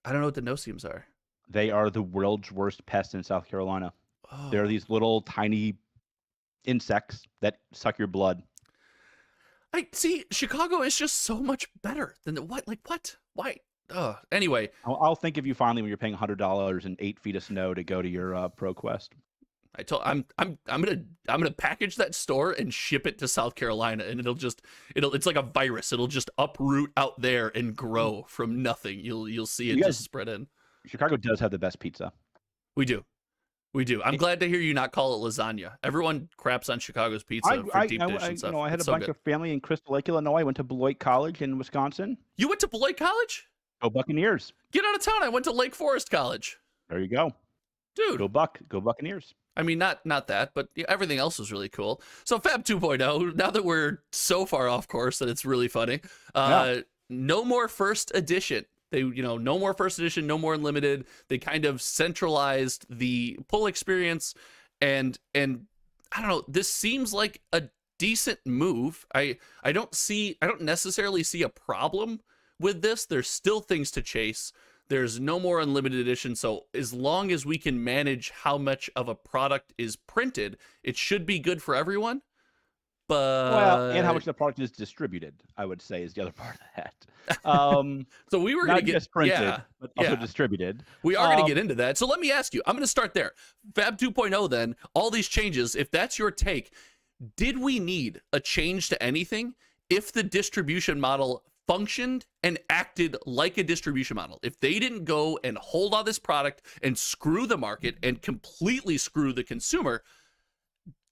I don't know what the no-see-ums are. They are the world's worst pests in South Carolina. Oh. They're these little tiny insects that suck your blood. I see. Chicago is just so much better than what? Like what? Why? Anyway, I'll think of you finally when you're paying $100 and 8 feet of snow to go to your ProQuest. I'm gonna package that store and ship it to South Carolina, and it's like a virus. It'll just uproot out there and grow from nothing. You'll see it just spread in. Chicago does have the best pizza. We do. I'm glad to hear you not call it lasagna. Everyone craps on Chicago's pizza for deep dish and stuff. I had a bunch of family in Crystal Lake, Illinois. I went to Beloit College in Wisconsin. You went to Beloit College? Go Buccaneers. Get out of town. I went to Lake Forest College. There you go. Dude. Go Buccaneers. I mean, not that, but everything else was really cool. So FaB 2.0, now that we're so far off course that it's really funny, no more first edition. They, no more first edition, no more unlimited. They kind of centralized the pull experience, and I don't know. This seems like a decent move. I don't necessarily see a problem with this. There's still things to chase. There's no more unlimited edition, so as long as we can manage how much of a product is printed, it should be good for everyone. But and how much the product is distributed, I would say, is the other part of that. So we were going to get just printed, but also distributed. We are going to get into that. So let me ask you. I'm going to start there. FaB 2.0. Then all these changes. If that's your take, did we need a change to anything if the distribution model functioned and acted like a distribution model? If they didn't go and hold all this product and screw the market and completely screw the consumer,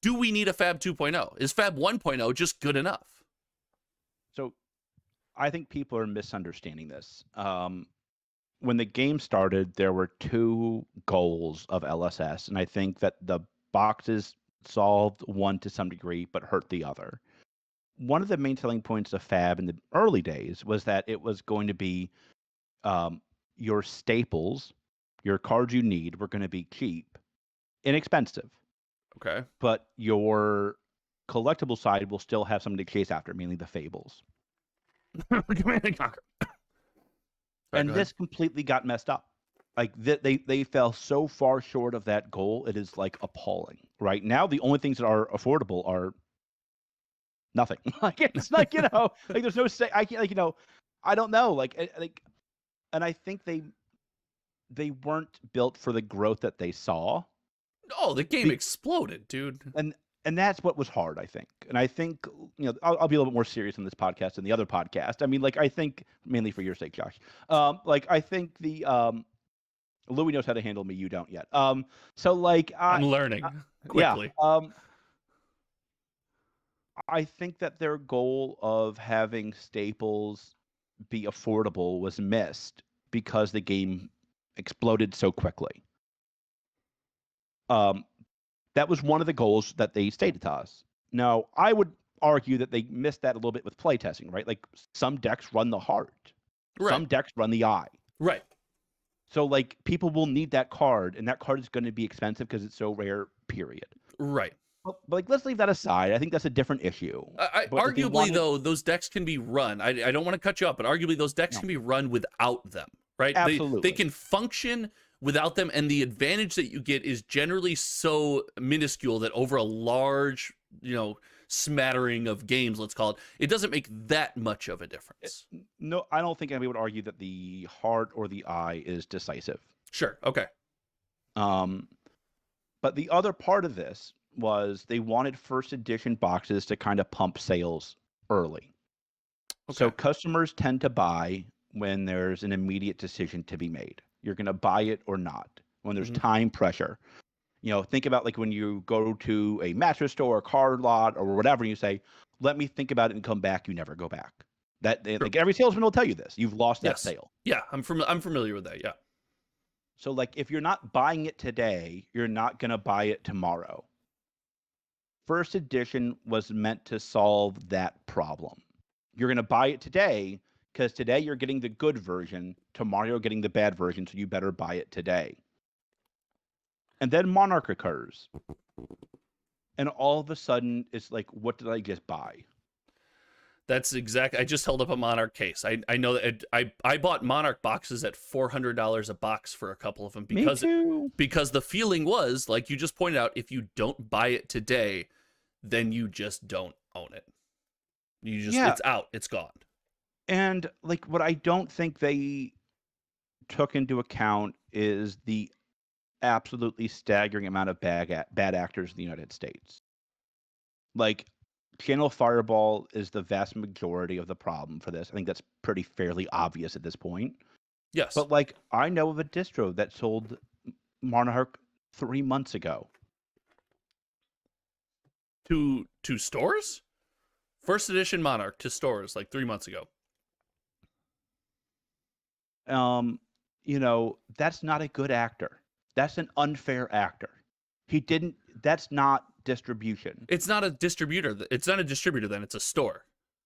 do we need a FaB 2.0? Is FaB 1.0 just good enough? So I think people are misunderstanding this. When the game started, there were two goals of LSS, and I think that the boxes solved one to some degree but hurt the other. One of the main selling points of FaB in the early days was that it was going to be your staples, your cards you need were going to be cheap, inexpensive. Okay. But your collectible side will still have something to chase after, mainly the fables. Command and Conquer. And this completely got messed up. Like they fell so far short of that goal, it is like appalling. Right now, the only things that are affordable are nothing. Like it's like like there's no say. I can't I don't know. And I think they weren't built for the growth that they saw. Oh, the game exploded, dude. And that's what was hard, I think. And I think I'll be a little bit more serious on this podcast than the other podcast. I mean, I think mainly for your sake, Josh. I think the Louis knows how to handle me. You don't yet. I'm learning quickly. Yeah. I think that their goal of having staples be affordable was missed because the game exploded so quickly. That was one of the goals that they stated to us. Now, I would argue that they missed that a little bit with playtesting, right? Like some decks run the heart, some decks run the eye. Right. So like people will need that card, and that card is going to be expensive because it's so rare, period. Right. But like, let's leave that aside. I think that's a different issue. Arguably, though, those decks can be run. I don't want to cut you up, but arguably those decks can be run without them, right? Absolutely. They can function without them, and the advantage that you get is generally so minuscule that over a large, smattering of games, let's call it, it doesn't make that much of a difference. No, I don't think anybody would argue that the heart or the eye is decisive. Sure. Okay. But the other part of this was they wanted first edition boxes to kind of pump sales early. Okay. So customers tend to buy when there's an immediate decision to be made. You're going to buy it or not, when there's time pressure. Think about like when you go to a mattress store or card lot or whatever, and you say, let me think about it and come back. You never go back. Like every salesman will tell you this. You've lost that sale. Yeah, I'm familiar with that, yeah. So like if you're not buying it today, you're not going to buy it tomorrow. First edition was meant to solve that problem. You're going to buy it today because today you're getting the good version, tomorrow you're getting the bad version, so you better buy it today. And then Monarch occurs. And all of a sudden, it's like, what did I just buy? That's exactly. I just held up a Monarch case. I know that I bought Monarch boxes at $400 a box for a couple of them because the feeling was, like you just pointed out, if you don't buy it today, then you just don't own it. It's out. It's gone. And like what I don't think they took into account is the absolutely staggering amount of bad actors in the United States. Like Channel Fireball is the vast majority of the problem for this. I think that's pretty fairly obvious at this point. Yes. But like I know of a distro that sold Monarch 3 months ago. To stores? First edition Monarch to stores like 3 months ago. That's not a good actor. That's an unfair actor. That's not distribution. It's not a distributor. It's not a distributor then, it's a store.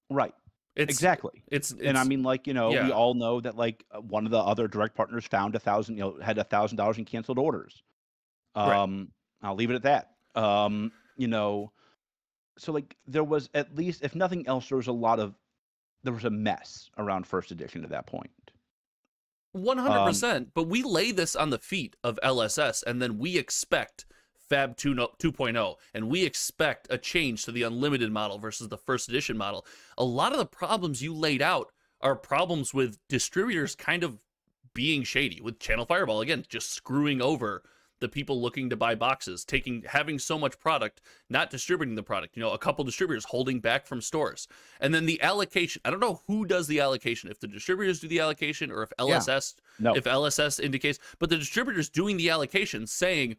Right. Exactly. And I mean, like, we all know that like one of the other direct partners found had $1,000 in canceled orders. Right. I'll leave it at that. So like there was, at least, if nothing else, there was a mess around first edition at that point. 100%, but we lay this on the feet of LSS, and then we expect FaB 2.0, and we expect a change to the unlimited model versus the first edition model. A lot of the problems you laid out are problems with distributors kind of being shady, with Channel Fireball, again, just screwing over the people looking to buy boxes, having so much product, not distributing the product, a couple distributors holding back from stores. And then the allocation, I don't know who does the allocation, if the distributors do the allocation or if LSS indicates, but the distributors doing the allocation saying,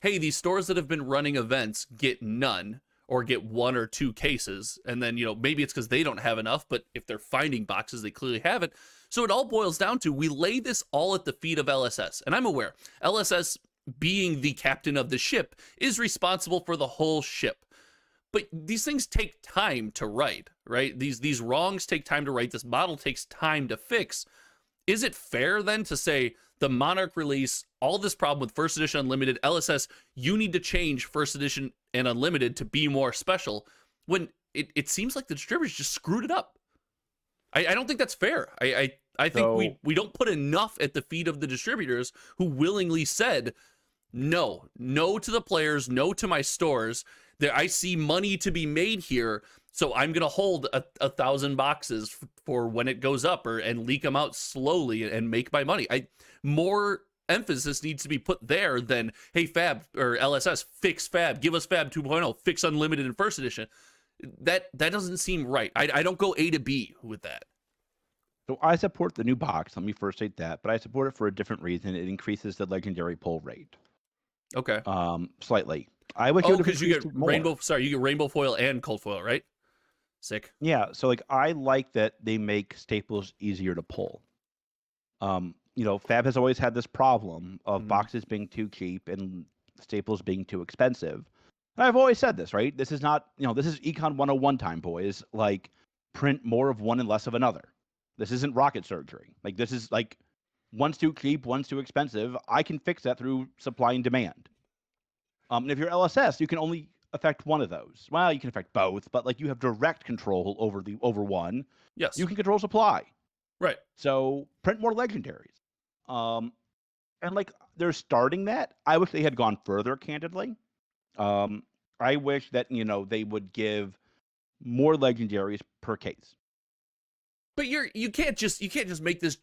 hey, these stores that have been running events get none or get 1 or 2 cases. And then, maybe it's because they don't have enough, but if they're finding boxes, they clearly have it. So it all boils down to, we lay this all at the feet of LSS. And I'm aware, LSS, being the captain of the ship, is responsible for the whole ship. But these things take time to right? These wrongs take time to right. This model takes time to fix. Is it fair then to say the Monarch release, all this problem with first edition unlimited, LSS, you need to change first edition and unlimited to be more special, when it seems like the distributors just screwed it up? I don't think that's fair. I think we don't put enough at the feet of the distributors who willingly said, no to the players, no to my stores. I see money to be made here, so I'm going to hold 1,000 boxes for when it goes up, and leak them out slowly and make my money. More emphasis needs to be put there than, hey, FaB or LSS, fix FaB, give us FaB 2.0, fix unlimited in first edition. That doesn't seem right. I don't go A to B with that. So I support the new box. Let me first state that, but I support it for a different reason. It increases the legendary pull rate. Okay. Slightly. I wish because you get rainbow. Sorry, you get rainbow foil and cold foil, right? Sick. Yeah. So like I like that they make staples easier to pull. FaB has always had this problem of Mhm. boxes being too cheap and staples being too expensive. And I've always said this, right? This is not, this is Econ 101 time, boys. Like, print more of one and less of another. This isn't rocket surgery. Like, this is like, one's too cheap, one's too expensive. I can fix that through supply and demand. And if you're LSS, you can only affect one of those. Well, you can affect both, but like you have direct control over one. Yes. You can control supply. Right. So print more legendaries. And like they're starting that. I wish they had gone further, candidly. I wish that, they would give more legendaries per case. But you can't just make this.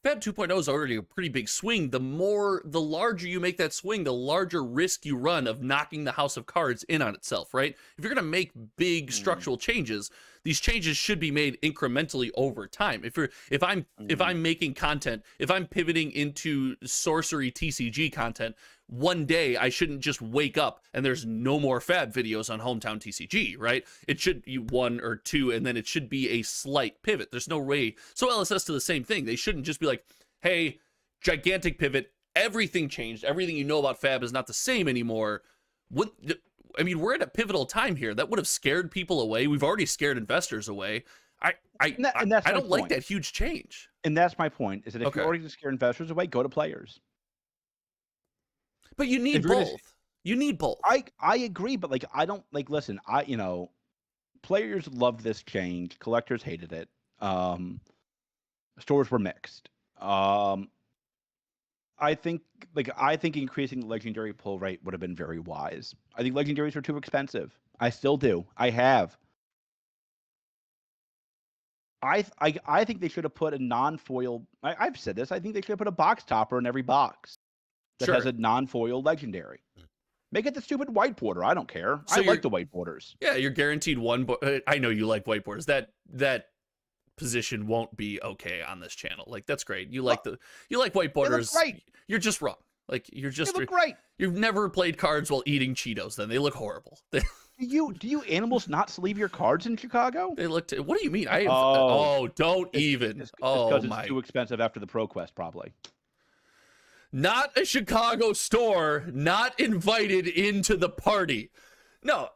FaB 2.0 is already a pretty big swing. The larger you make that swing, the larger risk you run of knocking the house of cards in on itself, right? If you're going to make big structural changes, these changes should be made incrementally over time. If I'm making content, if I'm pivoting into sorcery TCG content, one day I shouldn't just wake up and there's no more FaB videos on Hometown TCG, right? It should be one or two, and then it should be a slight pivot. There's no way. So LSS to the same thing. They shouldn't just be like, hey, gigantic pivot, everything changed, everything you know about FaB is not the same anymore. We're at a pivotal time here. That would have scared people away. We've already scared investors away. I don't like that huge change. And that's my point, is that if you're already going to scare investors away, go to players. But you need both. You need both. I agree, but like I don't like listen, players loved this change, collectors hated it. Stores were mixed. I think increasing the legendary pull rate would have been very wise. I think legendaries are too expensive. I still do. I have. I think they should have put a non-foil. I've said this. I think they should have put a box topper in every box that has a non-foil legendary. Make it the stupid white border. I don't care. So I like the white borders. Yeah, you're guaranteed one. I know you like white borders. That position won't be okay on this channel. Like that's great. You like white borders. They look great. You're just wrong. Like they look great. You've never played cards while eating Cheetos. Then they look horrible. Do you animals not sleeve your cards in Chicago? They look. What do you mean? Don't even. It's because it's too expensive after the ProQuest, probably. Not a Chicago store, not invited into the party. No,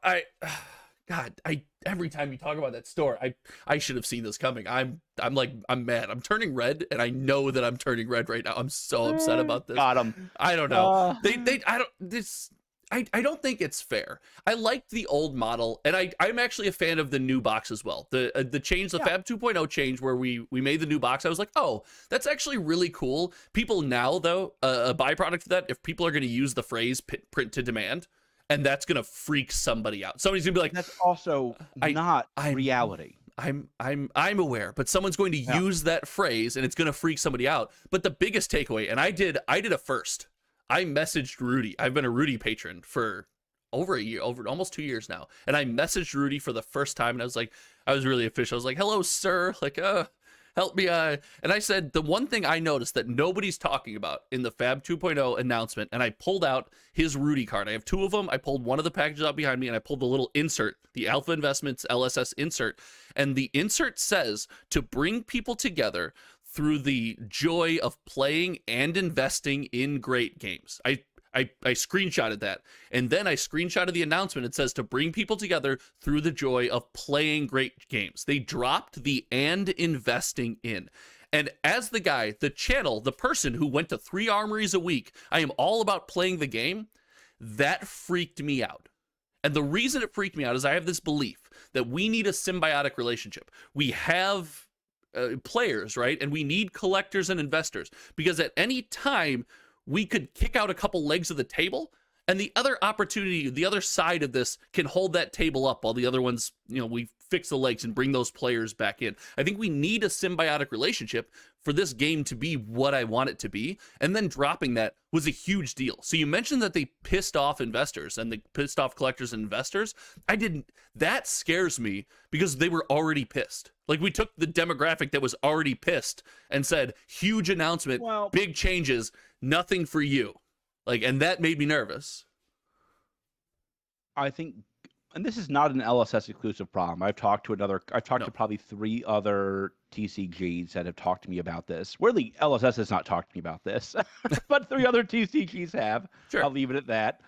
every time you talk about that store, I should have seen this coming. I'm mad. I'm turning red, and I know that I'm turning red right now. I'm so upset about this. Got him. I don't know. I don't think it's fair. I liked the old model, and I'm actually a fan of the new box as well. The change, the FaB 2.0 change where we made the new box, I was like, oh, that's actually really cool. People now, though, a byproduct of that, if people are going to use the phrase print to demand, and that's going to freak somebody out. Somebody's going to be like, that's also not reality. I'm aware, but someone's going to use that phrase, and it's going to freak somebody out. But the biggest takeaway, and I did a first. I messaged Rudy. I've been a Rudy patron for over a year, over almost 2 years now. And I messaged Rudy for the first time, and I was really official. I was like, hello, sir. Like, help me. And I said, the one thing I noticed that nobody's talking about in the FaB 2.0 announcement, and I pulled out his Rudy card. I have two of them. I pulled one of the packages out behind me, and I pulled the little insert, the Alpha Investments LSS insert. And the insert says to bring people together through the joy of playing and investing in great games. I screenshotted that, and then I screenshotted the announcement. It says to bring people together through the joy of playing great games. They dropped the and investing in. And as the guy, the channel, the person who went to 3 armories a week, I am all about playing the game, that freaked me out. And the reason it freaked me out is I have this belief that we need a symbiotic relationship. We have players, right? And we need collectors and investors, because at any time we could kick out a couple legs of the table, and the other opportunity, the other side of this can hold that table up while the other ones, we fix the legs and bring those players back in. I think we need a symbiotic relationship for this game to be what I want it to be. And then dropping that was a huge deal. So you mentioned that they pissed off investors and they pissed off collectors and investors. That scares me because they were already pissed. Like, we took the demographic that was already pissed and said, huge announcement, big changes, nothing for you. Like, and that made me nervous. I think, and this is not an LSS exclusive problem. I've talked to probably 3 other TCGs that have talked to me about this. Weirdly, LSS has not talked to me about this, but 3 other TCGs have. Sure. I'll leave it at that.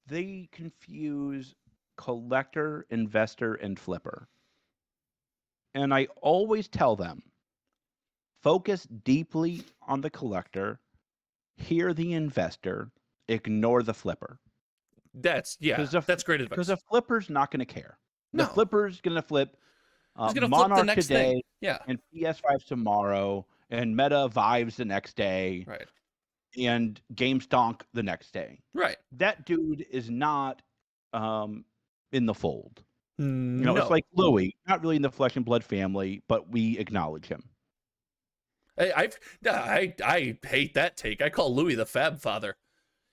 They confuse collector, investor, and flipper. And I always tell them, focus deeply on the collector, hear the investor, ignore the flipper. That's great advice. Because the flipper's not going to care. The flipper's going to flip He's gonna Monarch flip the next today, thing. Yeah. and PS5 tomorrow, and Meta Vives the next day, Right. and GameStonk the next day. Right. That dude is not in the fold. No. It's like Louis, not really in the flesh and blood family, but we acknowledge him. I hate that take. I call Louis the Fab Father.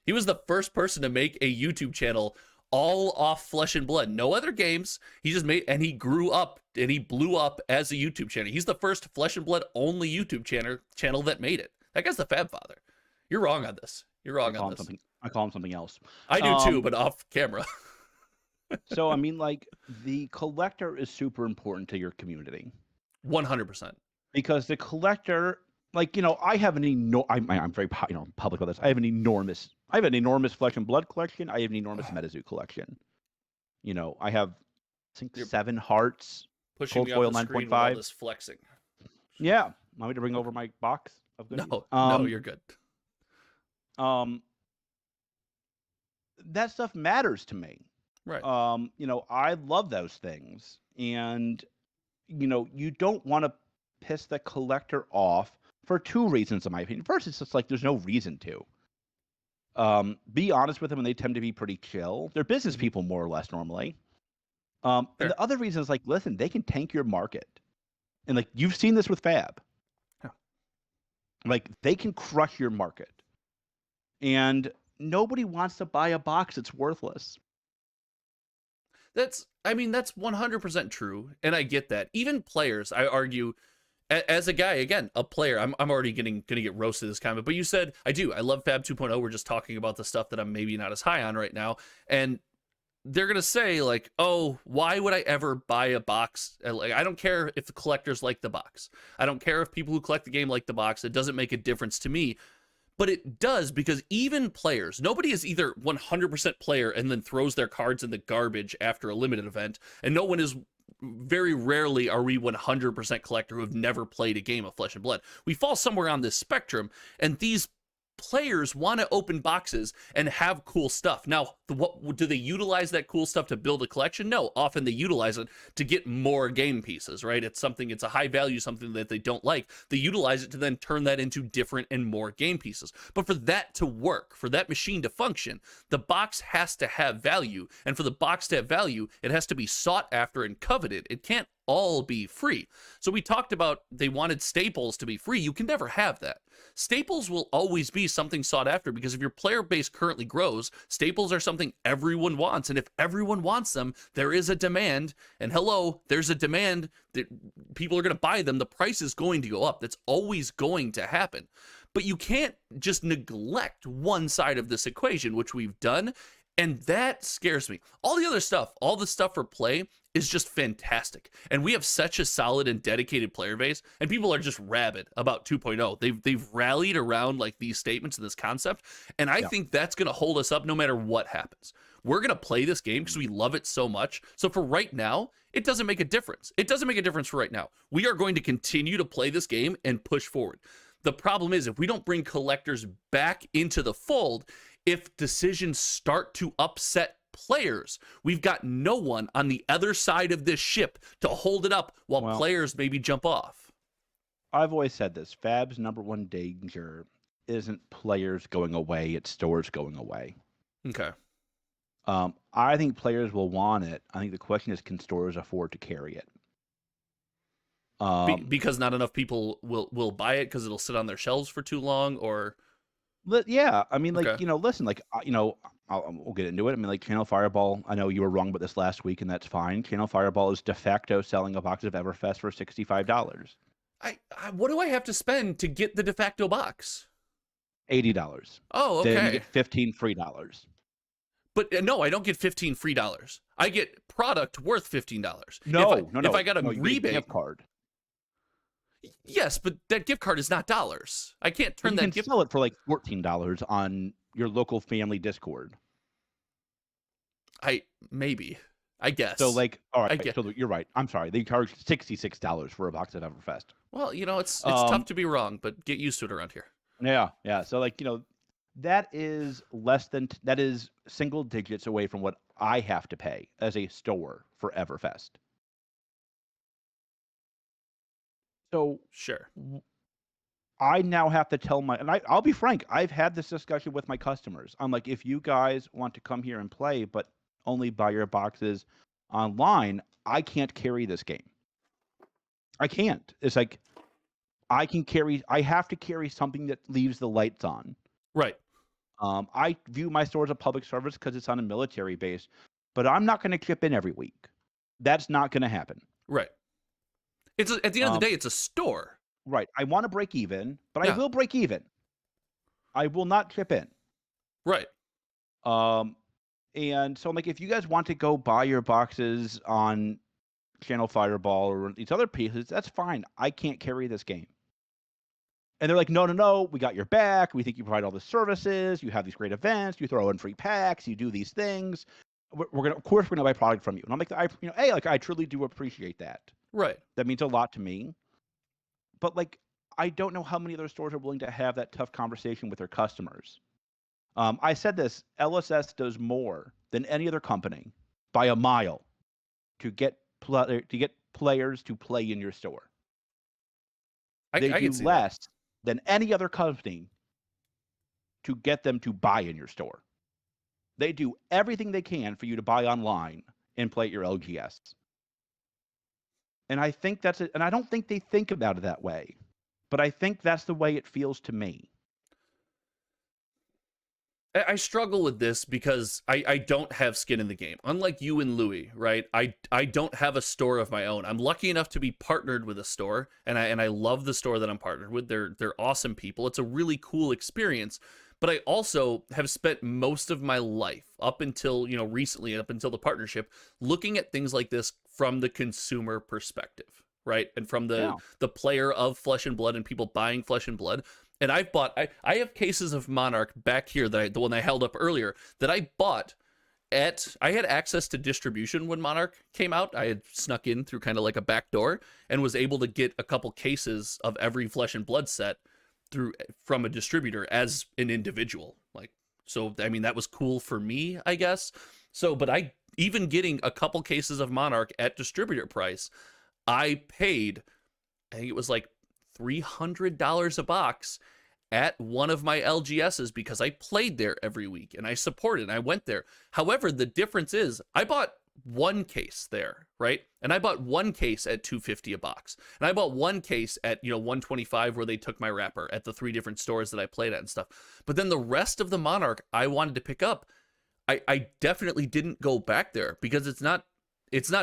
He was the first person to make a YouTube channel all off Flesh and Blood. No other games. He just made, and he grew up and he blew up as a YouTube channel. He's the first Flesh and Blood only YouTube channel that made it. That guy's the Fab Father. You're wrong on this. You're wrong on this. I call him something else. I do too, but off camera. So, I mean, like, the collector is super important to your community. 100%. Because the collector, like, I have I'm very public about this. I have an enormous Flesh and Blood collection. I have an enormous MetaZoo collection. I have, I think, 7 hearts. Pushing Cold me foil off the screen with 9.5. all this flexing. Yeah. Want me to bring over my box of goodies? No, you're good. That stuff matters to me. Right. I love those things. And, you don't want to piss the collector off for 2 reasons, in my opinion. First, it's just like there's no reason to. Be honest with them, and they tend to be pretty chill. They're business people, more or less, normally. And the other reason is, like, listen, they can tank your market. And, like, you've seen this with FaB. Yeah. Like, they can crush your market. And nobody wants to buy a box that's worthless. That's 100% true, and I get that. Even players, I argue, as a guy, again, a player, I'm already gonna get roasted this comment, but you said, I love FaB 2.0, we're just talking about the stuff that I'm maybe not as high on right now, and they're gonna say, like, oh, why would I ever buy a box? Like, I don't care if the collectors like the box. I don't care if people who collect the game like the box. It doesn't make a difference to me. But it does, because even players, nobody is either 100% player and then throws their cards in the garbage after a limited event, and no one is, very rarely are we 100% collector who have never played a game of Flesh and Blood. We fall somewhere on this spectrum, and these players want to open boxes and have cool stuff. Now, what do they utilize that cool stuff to build a collection? No, often they utilize it to get more game pieces, right? It's a high value, something that they don't like. They utilize it to then turn that into different and more game pieces. But for that to work, for that machine to function, the box has to have value. And for the box to have value, it has to be sought after and coveted. It can't all be free. So we talked about they wanted staples to be free. You can never have that. Staples will always be something sought after, because if your player base currently grows, staples are something everyone wants. And if everyone wants them, there is a demand. And hello, there's a demand that people are going to buy them. The price is going to go up. That's always going to happen. But you can't just neglect one side of this equation, which we've done. And that scares me. All the other stuff, all the stuff for play is just fantastic. And we have such a solid and dedicated player base, and people are just rabid about 2.0. They've rallied around like these statements and this concept. And I think that's going to hold us up no matter what happens. We're going to play this game because we love it so much. So for right now, it doesn't make a difference. It doesn't make a difference for right now. We are going to continue to play this game and push forward. The problem is, if we don't bring collectors back into the fold, if decisions start to upset players, we've got no one on the other side of this ship to hold it up while players maybe jump off. I've always said this. FaB's #1 danger isn't players going away, it's stores going away. Okay. I think players will want it. I think the question is, can stores afford to carry it? Because not enough people will buy it because it'll sit on their shelves for too long, or... Yeah, I mean, like, Okay. Listen, like, we'll get into it. I mean, like, Channel Fireball, I know you were wrong about this last week, and that's fine. Channel Fireball is de facto selling a box of Everfest for $65. What do I have to spend to get the de facto box? $80. Oh, okay. Then you get 15 free dollars. But no, I don't get 15 free dollars. I get product worth $15. No. If I got a you get rebate, gift card. Yes, but that gift card is not dollars. I can't turn You that can gift. sell it for like $14 on your local family Discord. Maybe. I guess. So like, all I right, get. so you're right. I'm sorry. They charge $66 for a box of Everfest. Well, it's tough to be wrong, but get used to it around here. Yeah. So like, that is that is single digits away from what I have to pay as a store for Everfest. So Sure. I now have to tell and I'll be frank, I've had this discussion with my customers. I'm like, if you guys want to come here and play, but only buy your boxes online, I can't carry this game. I can't. It's like, I have to carry something that leaves the lights on. Right. I view my store as a public service because it's on a military base, but I'm not going to chip in every week. That's not going to happen. Right. At the end of the day, it's a store. Right. I want to break even, but Yeah. I will break even. I will not chip in. Right. And so I'm like, if you guys want to go buy your boxes on Channel Fireball or these other pieces, that's fine. I can't carry this game. And they're like, no, we got your back. We think you provide all the services. You have these great events. You throw in free packs. You do these things. Of course, we're gonna buy product from you. And I'm like, I truly do appreciate that. Right. That means a lot to me. But like, I don't know how many other stores are willing to have that tough conversation with their customers. I said this: LSS does more than any other company by a mile to get players to play in your store. They do less than any other company to get them to buy in your store. They do everything they can for you to buy online and play at your LGS. And I think that's it. And I don't think they think about it that way, but I think that's the way it feels to me. I struggle with this because I don't have skin in the game. Unlike you and Louis, right? I don't have a store of my own. I'm lucky enough to be partnered with a store, and I love the store that I'm partnered with. They're awesome people. It's a really cool experience. But I also have spent most of my life up until, recently, up until the partnership, looking at things like this from the consumer perspective, right? And from the player of Flesh and Blood and people buying Flesh and Blood. And I have cases of Monarch back here the one I held up earlier that I bought I had access to distribution when Monarch came out. I had snuck in through kind of like a back door and was able to get a couple cases of every Flesh and Blood set from a distributor as an individual. That was cool for me, I guess. But even getting a couple cases of Monarch at distributor price, I paid, I think it was like $300 a box at one of my LGSs because I played there every week and I supported and I went there. However, the difference is I bought one case there, right? And I bought one case at $250 a box. And I bought one case at, $125 where they took my wrapper at the 3 different stores that I played at and stuff. But then the rest of the Monarch I wanted to pick up, I definitely didn't go back there because it's not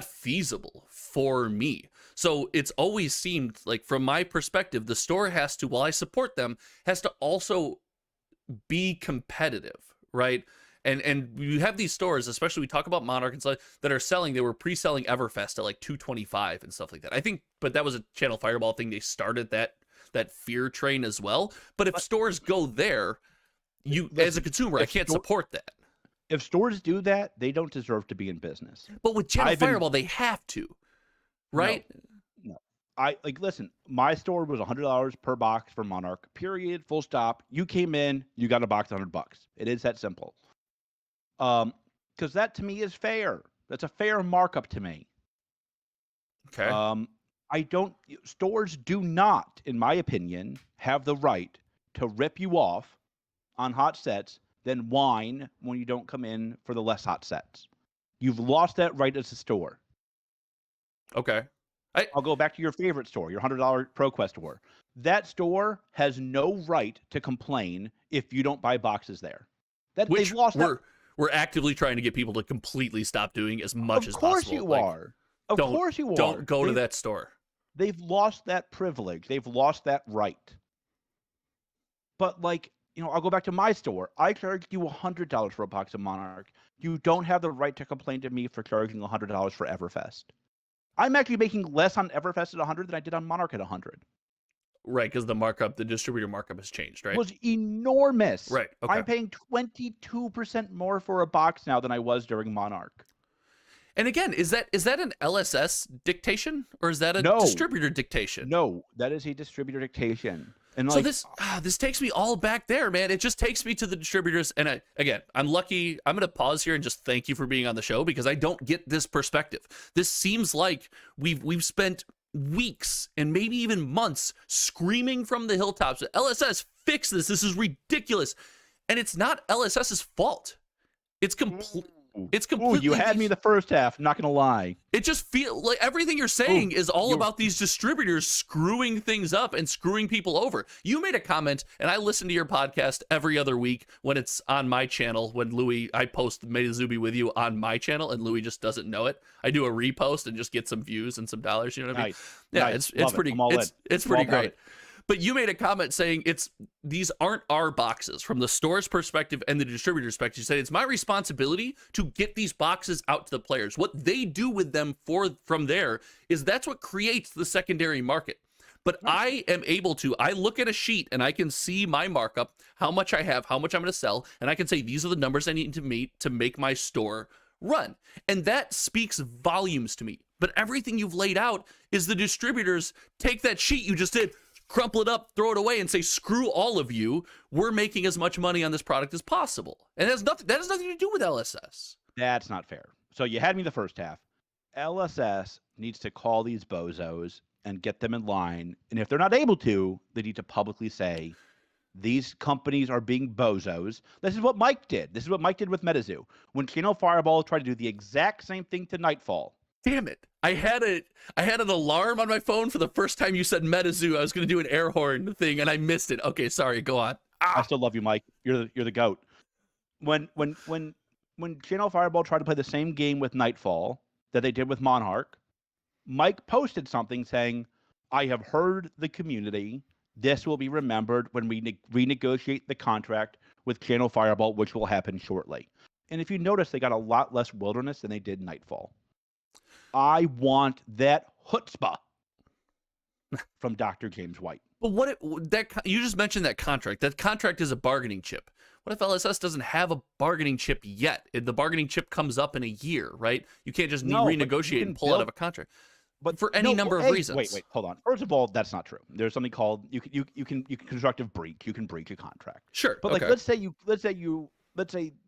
feasible for me. So it's always seemed like, from my perspective, the store has to, while I support them, has to also be competitive, right? And you have these stores, especially we talk about Monarch and stuff, that are selling, they were pre-selling Everfest at like $225 and stuff like that. I think, but that was a Channel Fireball thing. They started that fear train as well. But if stores go there, as a consumer, I can't support that. If stores do that, they don't deserve to be in business. But with Channel Fireball, they have to, right? No. Listen, my store was $100 per box for Monarch, period, full stop. You came in, you got a box $100. It is that simple. Because that to me is fair. That's a fair markup to me. Okay. Stores do not, in my opinion, have the right to rip you off on hot sets, then whine when you don't come in for the less hot sets. You've lost that right as a store. Okay. I'll go back to your favorite store, your $100 ProQuest store. That store has no right to complain if you don't buy boxes there. They've lost that. We're actively trying to get people to completely stop doing as much as possible. Of course you are. Of course you are. Don't go to that store. They've lost that privilege. They've lost that right. But I'll go back to my store. I charged you $100 for a box of Monarch. You don't have the right to complain to me for charging $100 for Everfest. I'm actually making less on Everfest at $100 than I did on Monarch at $100. Right, because the distributor markup has changed, right? Was enormous. Right. Okay. I'm paying 22% more for a box now than I was during Monarch. And again, is that an LSS dictation or is that a distributor dictation? No, that is a distributor dictation. And so this takes me all back there, man. It just takes me to the distributors. And I'm lucky. I'm going to pause here and just thank you for being on the show because I don't get this perspective. This seems like we've spent weeks and maybe even months screaming from the hilltops, LSS, fix this. This is ridiculous. And it's not LSS's fault. It's complete. It's completely. Ooh, you had me the first half. Not gonna lie. It just feels like everything you're saying is all about these distributors screwing things up and screwing people over. You made a comment, and I listen to your podcast every other week when it's on my channel. When I post Metazubi with you on my channel, and Louis just doesn't know it. I do a repost and just get some views and some dollars. You know what I mean? Yeah, nice. it's pretty. It's pretty great. But you made a comment saying these aren't our boxes from the store's perspective and the distributor's perspective. You said it's my responsibility to get these boxes out to the players. What they do with them from there is that's what creates the secondary market. But I am able to, I look at a sheet and I can see my markup, how much I have, how much I'm going to sell, and I can say these are the numbers I need to meet to make my store run. And that speaks volumes to me. But everything you've laid out is the distributors take that sheet you just did, crumple it up, throw it away, and say, screw all of you. We're making as much money on this product as possible. And that has nothing to do with LSS. That's not fair. So you had me the first half. LSS needs to call these bozos and get them in line. And if they're not able to, they need to publicly say, these companies are being bozos. This is what Mike did. This is what Mike did with MetaZoo. When Channel Fireball tried to do the exact same thing to Nightfall. Damn it. I had an alarm on my phone for the first time you said MetaZoo. I was going to do an air horn thing and I missed it. Okay, sorry, go on. I still love you, Mike. You're the goat. When Channel Fireball tried to play the same game with Nightfall that they did with Monarch, Mike posted something saying, I have heard the community. This will be remembered when we renegotiate the contract with Channel Fireball, which will happen shortly. And if you notice, they got a lot less wilderness than they did Nightfall. I want that chutzpah from Dr. James White. But you just mentioned that contract. That contract is a bargaining chip. What if LSS doesn't have a bargaining chip yet? The bargaining chip comes up in a year, right? You can't just renegotiate and pull out of a contract. But for any number of reasons. Wait, hold on. First of all, that's not true. There's something called you can constructive breach. You can breach a contract. Sure. But let's say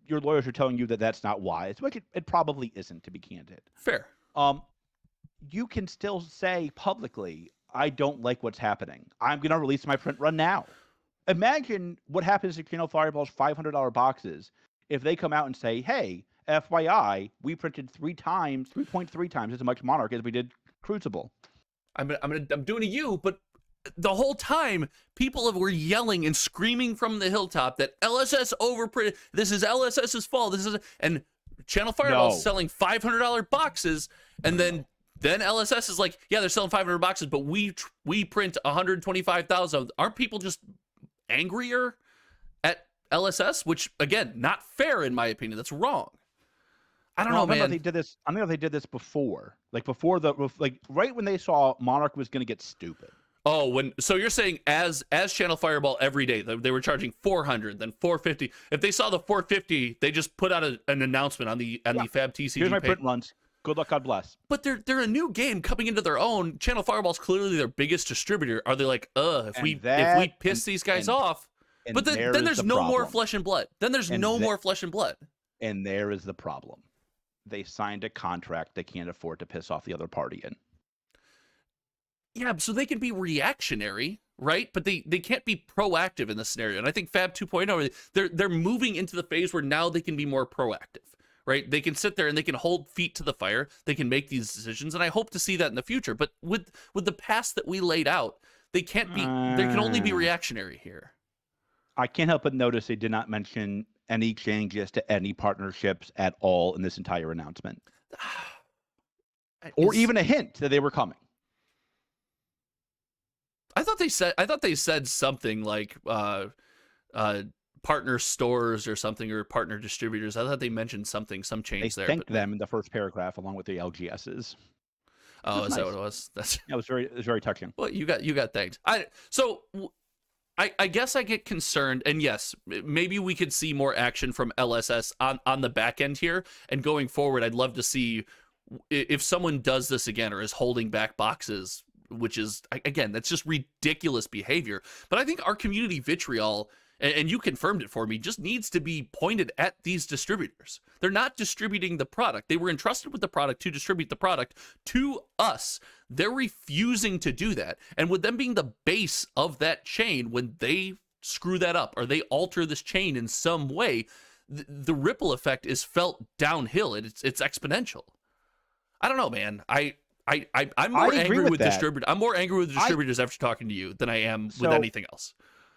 your lawyers are telling you that that's not wise, which it probably isn't, to be candid. Fair. You can still say publicly, I don't like what's happening. I'm going to release my print run now. Imagine what happens to Channel Fireball's $500 boxes if they come out and say, hey, FYI, we printed 3.3 times as much Monarch as we did Crucible. I'm doing a U, but the whole time people were yelling and screaming from the hilltop that LSS overprinted. This is LSS's fault. And Channel Fireball selling $500 boxes, and then LSS is like, yeah, they're selling 500 boxes, but we print 125,000. Aren't people just angrier at LSS? Which again, not fair in my opinion. That's wrong. I don't know, man. I think they did this before, right when they saw Monarch was going to get stupid. Oh, so you're saying as Channel Fireball every day they were charging 400, then 450. If they saw the 450, they just put out an announcement on the FaB TCG. Here's my print runs. Good luck, God bless. But they're a new game coming into their own. Channel Fireball's clearly their biggest distributor. Are they like, if we piss these guys off? But then there's no more flesh and blood. Then there's no more flesh and blood. And there is the problem. They signed a contract they can't afford to piss off the other party in. Yeah, so they can be reactionary, right? But they can't be proactive in this scenario. And I think FaB 2.0, they're moving into the phase where now they can be more proactive, right? They can sit there and they can hold feet to the fire. They can make these decisions, and I hope to see that in the future. But with the past that we laid out, they can't be. They can only be reactionary here. I can't help but notice they did not mention any changes to any partnerships at all in this entire announcement, or even a hint that they were coming. I thought they said something like partner stores or something, or partner distributors. I thought they mentioned some change there. They thanked them in the first paragraph along with the LGSs. Oh, is nice. that what it was? That's It was very touching. well, you got thanked. I guess I get concerned, and yes, maybe we could see more action from LSS on the back end here, and going forward, I'd love to see if someone does this again or is holding back boxes, which is, again, that's just ridiculous behavior. But I think our community vitriol, and you confirmed it for me, just needs to be pointed at these distributors. They're not distributing the product. They were entrusted with the product to distribute the product to us. They're refusing to do that. And with them being the base of that chain, when they screw that up or they alter this chain in some way, the ripple effect is felt downhill. It's exponential. I don't know, man. I'm more angry with distributors. I'm more angry with distributors after talking to you than I am with anything else.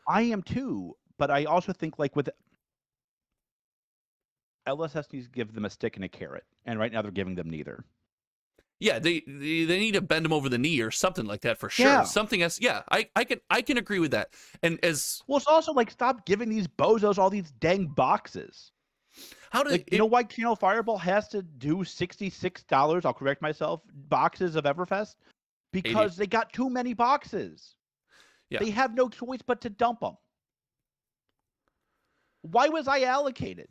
I am too, but I also think like with LSS needs to give them a stick and a carrot, and right now they're giving them neither. Yeah, they need to bend them over the knee or something like that for sure. Yeah. Something else. Yeah, I can agree with that. And as well, it's also like stop giving these bozos all these dang boxes. How do you know why Channel Fireball has to do $66? I'll correct myself. Boxes of Everfest because 80. They got too many boxes. Yeah. They have no choice but to dump them. Why was I allocated?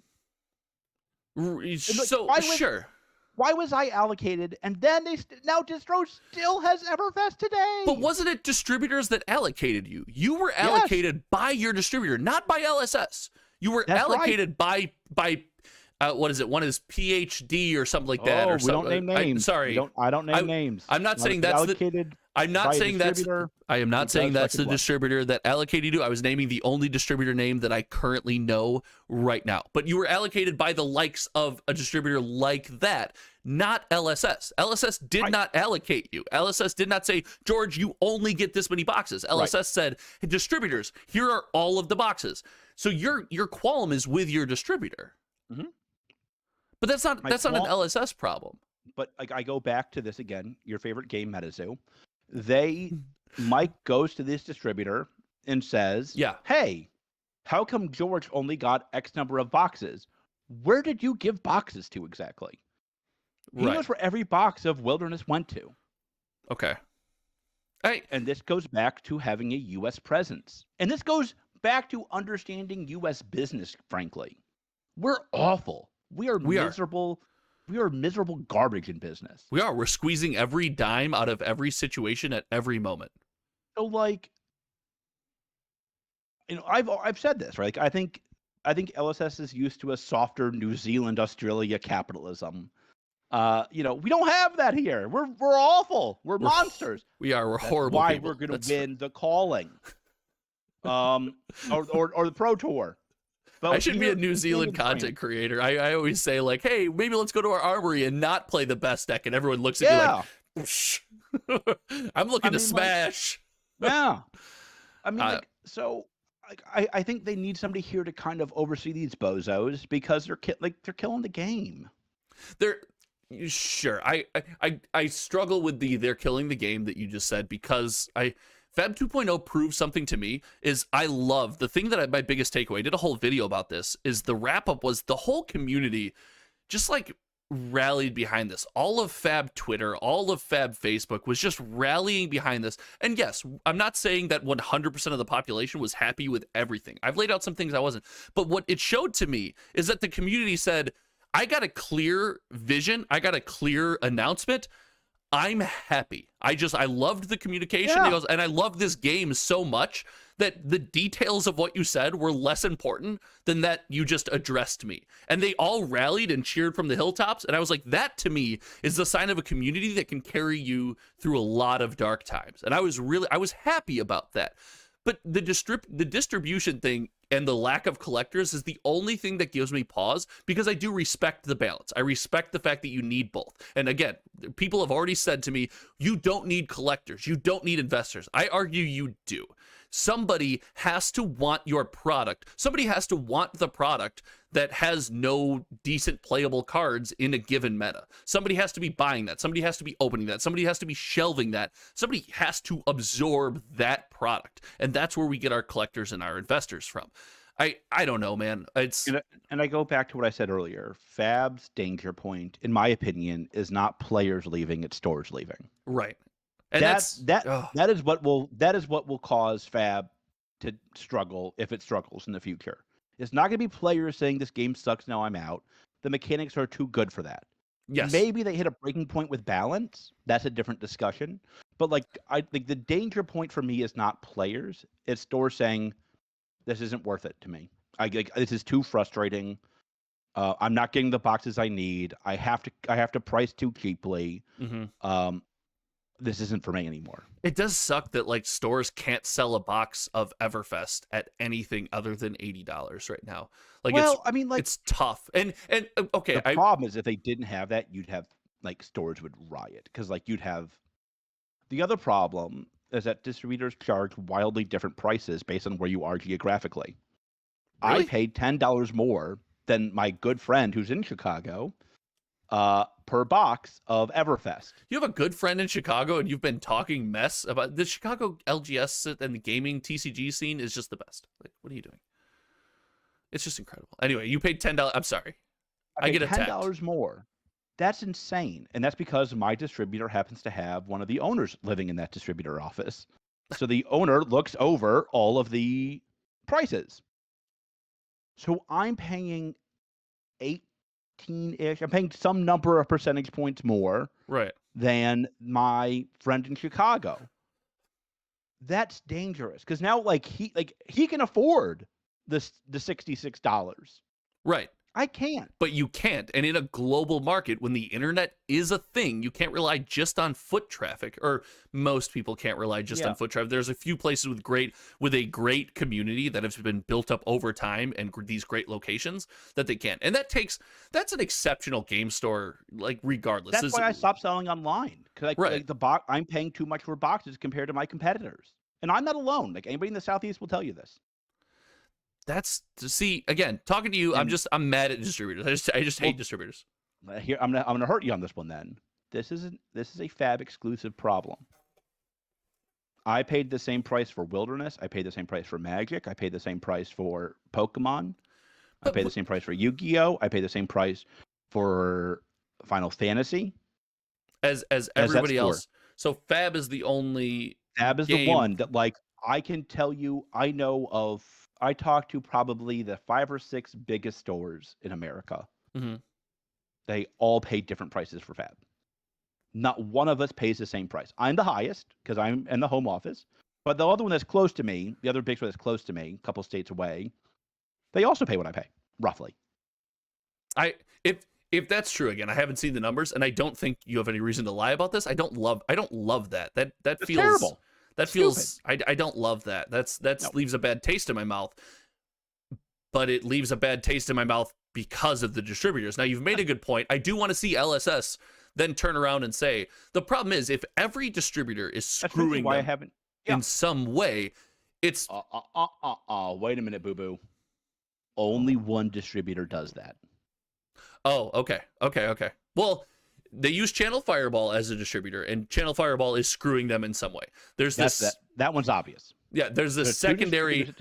So sure. Why was I allocated? And then now Distro still has Everfest today. But wasn't it distributors that allocated you? You were allocated by your distributor, not by LSS. You were allocated by what is it? One is PhD or something like that. Or something. We don't name names. Sorry, I don't name names. I'm not saying that's allocated. I'm not saying that's. I am not saying that's the distributor that allocated you. I was naming the only distributor name that I currently know right now. But you were allocated by the likes of a distributor like that, not LSS. LSS did not allocate you. LSS did not say, George, you only get this many boxes. LSS said, hey, distributors, here are all of the boxes. So your qualm is with your distributor. Mm-hmm. But that's not an LSS problem. But like I go back to this again, your favorite game, MetaZoo. Mike goes to this distributor and says, hey, how come George only got X number of boxes? Where did you give boxes to exactly? He knows where every box of Wilderness went to. Okay. And this goes back to having a U.S. presence. And this goes back to understanding U.S. business, frankly. We're awful. We are miserable. We are miserable garbage in business. We are. We're squeezing every dime out of every situation at every moment. So, like, I've said this, right? Like, I think LSS is used to a softer New Zealand, Australia capitalism. We don't have that here. We're awful. We're monsters. We are. We're horrible. Why people. We're going to win the calling, or the Pro Tour. But I should be a New Zealand content creator. I always say, like, hey, maybe let's go to our armory and not play the best deck. And everyone looks at you like, I'm looking to smash. I think they need somebody here to kind of oversee these bozos because they're killing the game. Sure. I struggle with they're killing the game that you just said because FaB 2.0 proved something to me. Is I love the thing that my biggest takeaway, I did a whole video about this, is the wrap up was the whole community just like rallied behind this. All of FaB Twitter, all of FaB Facebook was just rallying behind this. And yes, I'm not saying that 100% of the population was happy with everything. I've laid out some things I wasn't. But what it showed to me is that the community said, I got a clear vision. I got a clear announcement. I'm happy. I loved the communication. He goes, and I love this game so much that the details of what you said were less important than that you just addressed me. And they all rallied and cheered from the hilltops. And I was like, that to me is the sign of a community that can carry you through a lot of dark times. And I was happy about that. But the distribution thing and the lack of collectors is the only thing that gives me pause, because I do respect the balance. I respect the fact that you need both. And again, people have already said to me, you don't need collectors. You don't need investors. I argue you do. Somebody has to want your product. Somebody has to want the product that has no decent playable cards in a given meta. Somebody has to be buying that. Somebody has to be opening that. Somebody has to be shelving that. Somebody has to absorb that product. And that's where we get our collectors and our investors from. I don't know, man. It's and I go back to what I said earlier. FaB's danger point, in my opinion, is not players leaving; it's stores leaving. right, and that is what will cause FaB to struggle if it struggles in the future. It's not going to be players saying this game sucks, now I'm out. The mechanics are too good for that. yes, Maybe they hit a breaking point with balance. That's a different discussion. But like I think the danger point for me is not players; it's stores saying this isn't worth it to me. This is too frustrating. I'm not getting the boxes I need. I have to price too cheaply. This isn't for me anymore. It does suck that like stores can't sell a box of Everfest at anything other than $80 right now. Like, well, I mean, like it's tough. And okay, the problem is if they didn't have that, you'd have like stores would riot because like you'd have. The other problem is that distributors charge wildly different prices based on where you are geographically. Really? I paid $10 more than my good friend who's in Chicago per box of Everfest. You have a good friend in Chicago and you've been talking mess about the Chicago LGS and the gaming TCG scene is just the best. Like, what are you doing? It's just incredible. Anyway, you paid $10. I'm sorry. I get attacked. $10 more. That's insane. And that's because my distributor happens to have one of the owners living in that distributor office. So the owner looks over all of the prices. So I'm paying 18-ish. I'm paying some number of percentage points more than my friend in Chicago. That's dangerous because now he can afford the $66. Right. I can't. But you can't. And in a global market, when the internet is a thing, you can't rely just on foot traffic, or most people can't rely just on foot traffic. There's a few places with a great community that has been built up over time and these great locations that they can. And that's an exceptional game store, like regardless. That's why I stopped selling online. Because I'm paying too much for boxes compared to my competitors. And I'm not alone. Like anybody in the Southeast will tell you this. That's to see again. Talking to you, I'm mad at distributors. I just hate distributors. Here, I'm gonna hurt you on this one. Then this is a FaB exclusive problem. I paid the same price for Wilderness. I paid the same price for Magic. I paid the same price for Pokemon. I paid the same price for Yu-Gi-Oh. I paid the same price for Final Fantasy. As everybody else. So FaB is the only. FaB is the one that like I can tell you. I know of. I talked to probably the 5 or 6 biggest stores in America. Mm-hmm. They all pay different prices for FaB. Not one of us pays the same price. I'm the highest because I'm in the home office. But the other one that's close to me, the other big store that's close to me, a couple states away, they also pay what I pay, roughly. If that's true, again, I haven't seen the numbers, and I don't think you have any reason to lie about this. I don't love that. That feels terrible. That feels I don't love that. Leaves a bad taste in my mouth. But it leaves a bad taste in my mouth because of the distributors. Now you've made a good point. I do want to see LSS then turn around and say the problem is if every distributor is screwing them in some way, it's wait a minute, boo-boo. Only one distributor does that. Oh, okay. Well, they use Channel Fireball as a distributor, and Channel Fireball is screwing them in some way. That one's obvious. Yeah, there's this secondary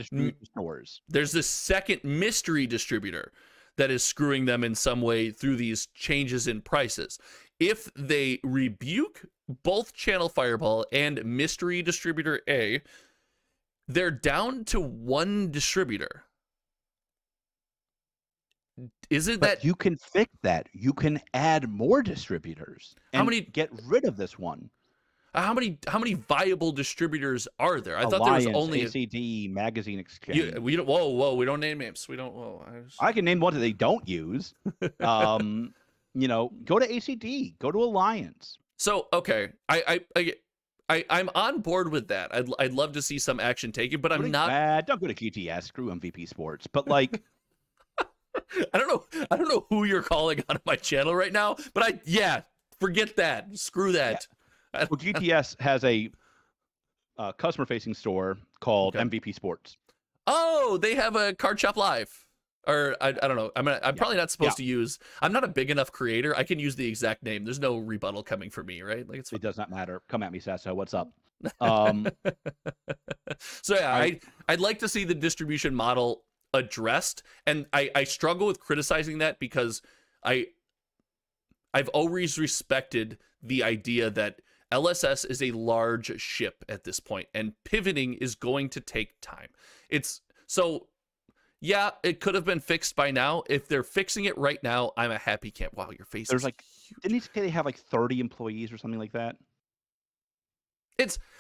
stores. There's this second mystery distributor that is screwing them in some way through these changes in prices. If they rebuke both Channel Fireball and mystery distributor A, they're down to one distributor. Isn't that you can fix that? You can add more distributors and get rid of this one. How many viable distributors are there? I Alliance, thought there was only ACD, Magazine Exchange. We don't. Whoa! We don't name names. We don't. I can name one that they don't use. Go to ACD. Go to Alliance. So okay, I'm on board with that. I'd love to see some action taken, but I'm not. Don't go to GTS. Screw MVP Sports. But like. I don't know who you're calling on my channel right now, but forget that. Screw that. Yeah. Well, GTS has a customer-facing store called MVP Sports. Oh, they have a Card Shop Live. Or I don't know. I'm probably not supposed to use. I'm not a big enough creator. I can use the exact name. There's no rebuttal coming for me, right? Like it does not matter. Come at me, Sasso. What's up? So yeah, I'd like to see the distribution model addressed. And I struggle with criticizing that because I've always respected the idea that LSS is a large ship at this point, and pivoting is going to take time. Yeah, it could have been fixed by now. If they're fixing it right now, I'm a happy camp. Wow, your face There's is like, huge. didn't he say they have like 30 employees or something like that?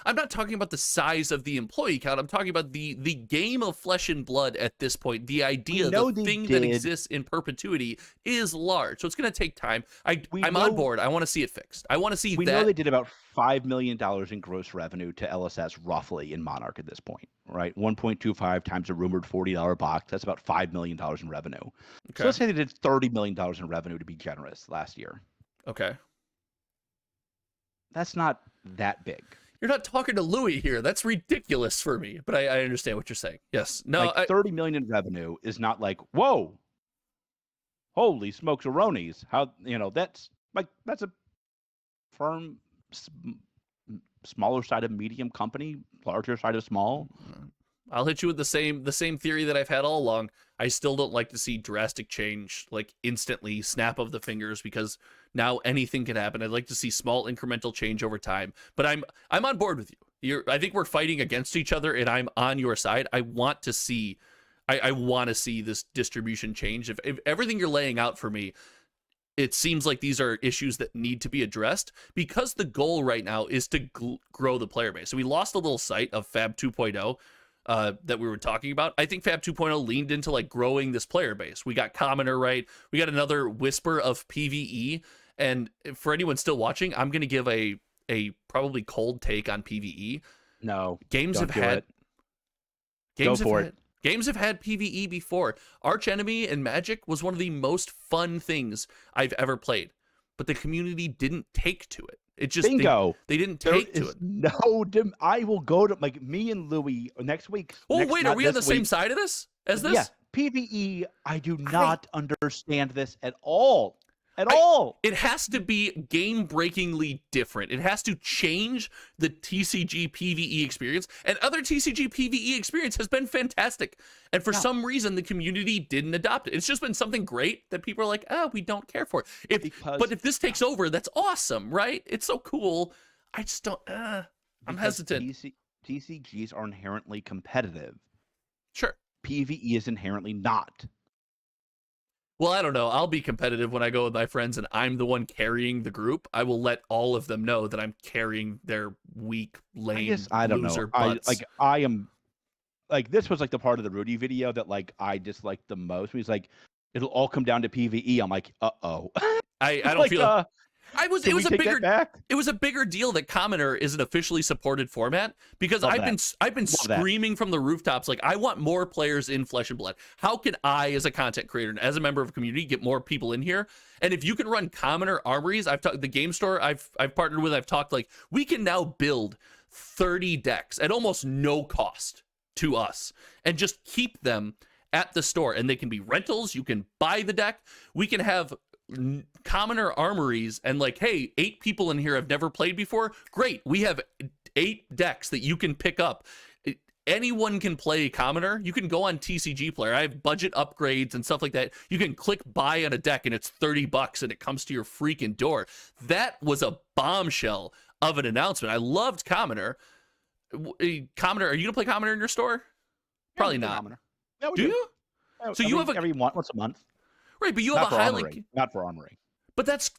I'm not talking about the size of the employee count. I'm talking about the game of flesh and blood at this point. The idea, the thing that exists in perpetuity is large. So it's going to take time. I'm on board. I want to see it fixed. I want to see that. We know they did about $5 million in gross revenue to LSS roughly in Monarch at this point, right? 1.25 times a rumored $40 box. That's about $5 million in revenue. Okay. So let's say they did $30 million in revenue to be generous last year. Okay. That's not that big. You're not talking to Louis here. That's ridiculous for me, but I understand what you're saying. Yes. No, like 30 million in revenue is not like, whoa, holy smokes, Aronis. How, that's a firm, smaller side of medium company, larger side of small. I'll hit you with the same theory that I've had all along. I still don't like to see drastic change, like instantly, snap of the fingers, because now anything can happen. I'd like to see small incremental change over time. But I'm on board with you. I think we're fighting against each other, and I'm on your side. I want to see this distribution change. If everything you're laying out for me, it seems like these are issues that need to be addressed, because the goal right now is to grow the player base. So we lost a little sight of FaB 2.0. That we were talking about. I think FaB 2.0 leaned into like growing this player base. We got Commoner right. We got another whisper of PvE. And for anyone still watching, I'm going to give a probably cold take on PvE. No, games have had PvE before. Arch Enemy and Magic was one of the most fun things I've ever played, but the community didn't take to it. It just bingo. They didn't take to it. No, I will go to like me and Louis next week. Wait, are we on the same side of this as this? Yeah, PvE. I do not understand this at all. At all. It has to be game-breakingly different. It has to change the TCG PvE experience, and other TCG PvE experience has been fantastic. And for some reason, the community didn't adopt it. It's just been something great that people are like, we don't care for it. But if this takes over, that's awesome, right? It's so cool. I just don't. I'm hesitant. TCGs are inherently competitive. Sure. PvE is inherently not. Well, I don't know. I'll be competitive when I go with my friends and I'm the one carrying the group. I will let all of them know that I'm carrying their weak, lame, I don't loser know. butts. I am like, this was like the part of the Rudy video that like I disliked the most. He's like, it'll all come down to PvE. I'm like, uh-oh. I don't like, feel it was a bigger deal that Commoner is an officially supported format, because I've been screaming from the rooftops, like, I want more players in Flesh and Blood. How can I, as a content creator and as a member of a community, get more people in here? And if you can run Commoner armories, I've talked the game store I've partnered with, I've talked, like, we can now build 30 decks at almost no cost to us and just keep them at the store, and they can be rentals. You can buy the deck. We can have Commoner armories, and like, hey, 8 people in here have never played before. Great, we have 8 decks that you can pick up. Anyone can play Commoner. You can go on TCG Player. I have budget upgrades and stuff like that. You can click buy on a deck and it's $30 and it comes to your freaking door. That was a bombshell of an announcement. I loved Commoner. Commoner, are you gonna play Commoner in your store? Probably not. Yeah, do you? So you have once a month. Right, but you have a highly... Not for armory. But that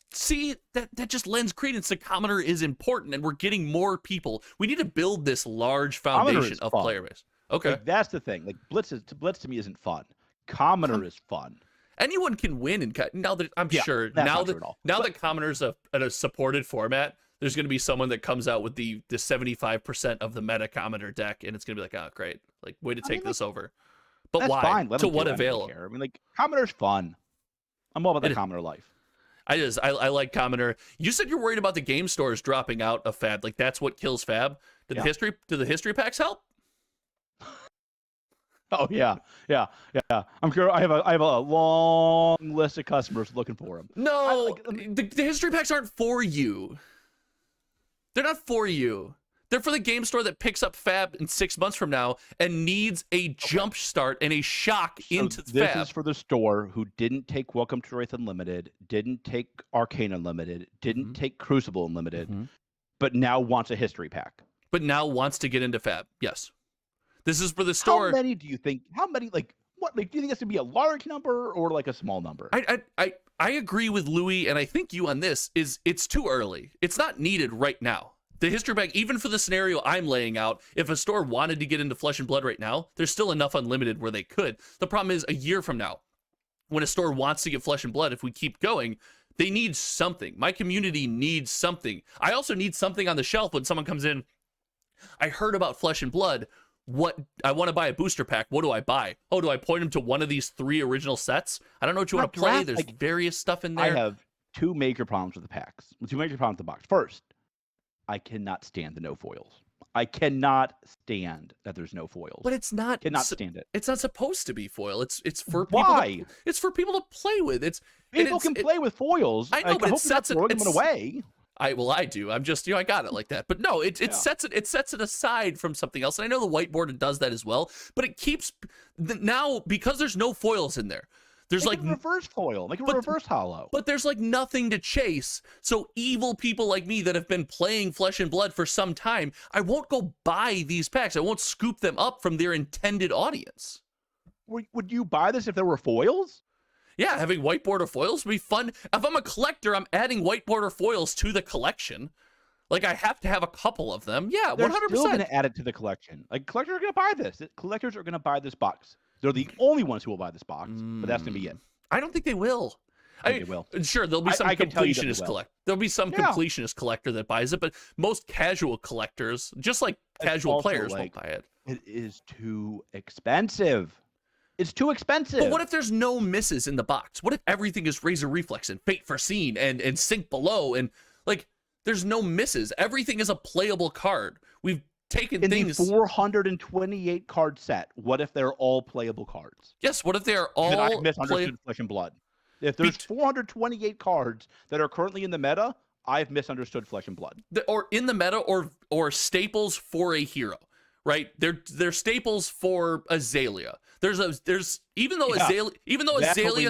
just lends credence to Commoner is important, and we're getting more people. We need to build this large foundation of player base. Okay. Like, that's the thing. Like, Blitz to me isn't fun. Commoner is fun. Anyone can win, and now that I'm sure now that Commoner's a supported format, there's going to be someone that comes out with the 75% of the meta Commoner deck, and it's going to be like, oh, great, like, way to take this over. But that's why? Fine. To what avail? I mean, like, Commoner's fun. I'm all about the Commoner life. I like Commoner. You said you're worried about the game stores dropping out of FaB. Like, that's what kills FaB. Do the history packs help? Oh yeah. I'm sure I have a long list of customers looking for them. No, the history packs aren't for you. They're not for you. They're for the game store that picks up Fab in 6 months from now and needs a jump start and a shock into this Fab. Is for the store who didn't take Welcome to Wraith Unlimited, didn't take Arcane Unlimited, didn't take Crucible Unlimited, but now wants a history pack. But now wants to get into Fab. Yes. This is for the store. How many do you think? How many? Like what? Like do you think it's gonna be a large number or like a small number? I agree with Louis, and I think you on this. It's too early. It's not needed right now. The history pack, even for the scenario I'm laying out, if a store wanted to get into Flesh and Blood right now, there's still enough unlimited where they could. The problem is a year from now, when a store wants to get Flesh and Blood, if we keep going, they need something. My community needs something. I also need something on the shelf when someone comes in. I heard about Flesh and Blood. What I want to buy a booster pack. What do I buy? Oh, do I point them to one of these 3 original sets? I don't know what you want to play. There's various stuff in there. I have 2 major problems with the packs. 2 major problems with the box. First, I cannot stand the no foils. I cannot stand that there's no foils. But it's not. Cannot stand it. It's not supposed to be foil. It's for people. Why? It's for people to play with. People can play with foils. I know, but I hope not throwing them away. I do. I'm just, I got it like that. But no, it sets it aside from something else. And I know the whiteboard does that as well. But it keeps now because there's no foils in there. There's make a reverse foil, make a reverse hollow. But there's like nothing to chase. So evil people like me that have been playing Flesh and Blood for some time, I won't go buy these packs. I won't scoop them up from their intended audience. Would you buy this if there were foils? Yeah, having white border foils would be fun. If I'm a collector, I'm adding white border foils to the collection. Like, I have to have a couple of them. Yeah, 100%. They're still going to add it to the collection. Like, collectors are going to buy this. Collectors are going to buy this box. They're the only ones who will buy this box, but that's going to be it. I don't think they will. I think they will. Sure, there'll be some completionist collector. There'll be some completionist collector that buys it, but most casual collectors, just like casual players, won't buy it. It is too expensive. It's too expensive. But what if there's no misses in the box? What if everything is Razor Reflex and Fate Foreseen and Sink Below and like there's no misses? Everything is a playable card. We've taken things in the 428 card set. What if they're all playable cards? Yes. What if they are all? Then I misunderstood Flesh and Blood. If there's 428 cards that are currently in the meta, I've misunderstood Flesh and Blood. Or in the meta, or staples for a hero, right? They're staples for Azalea. Even though Azalea,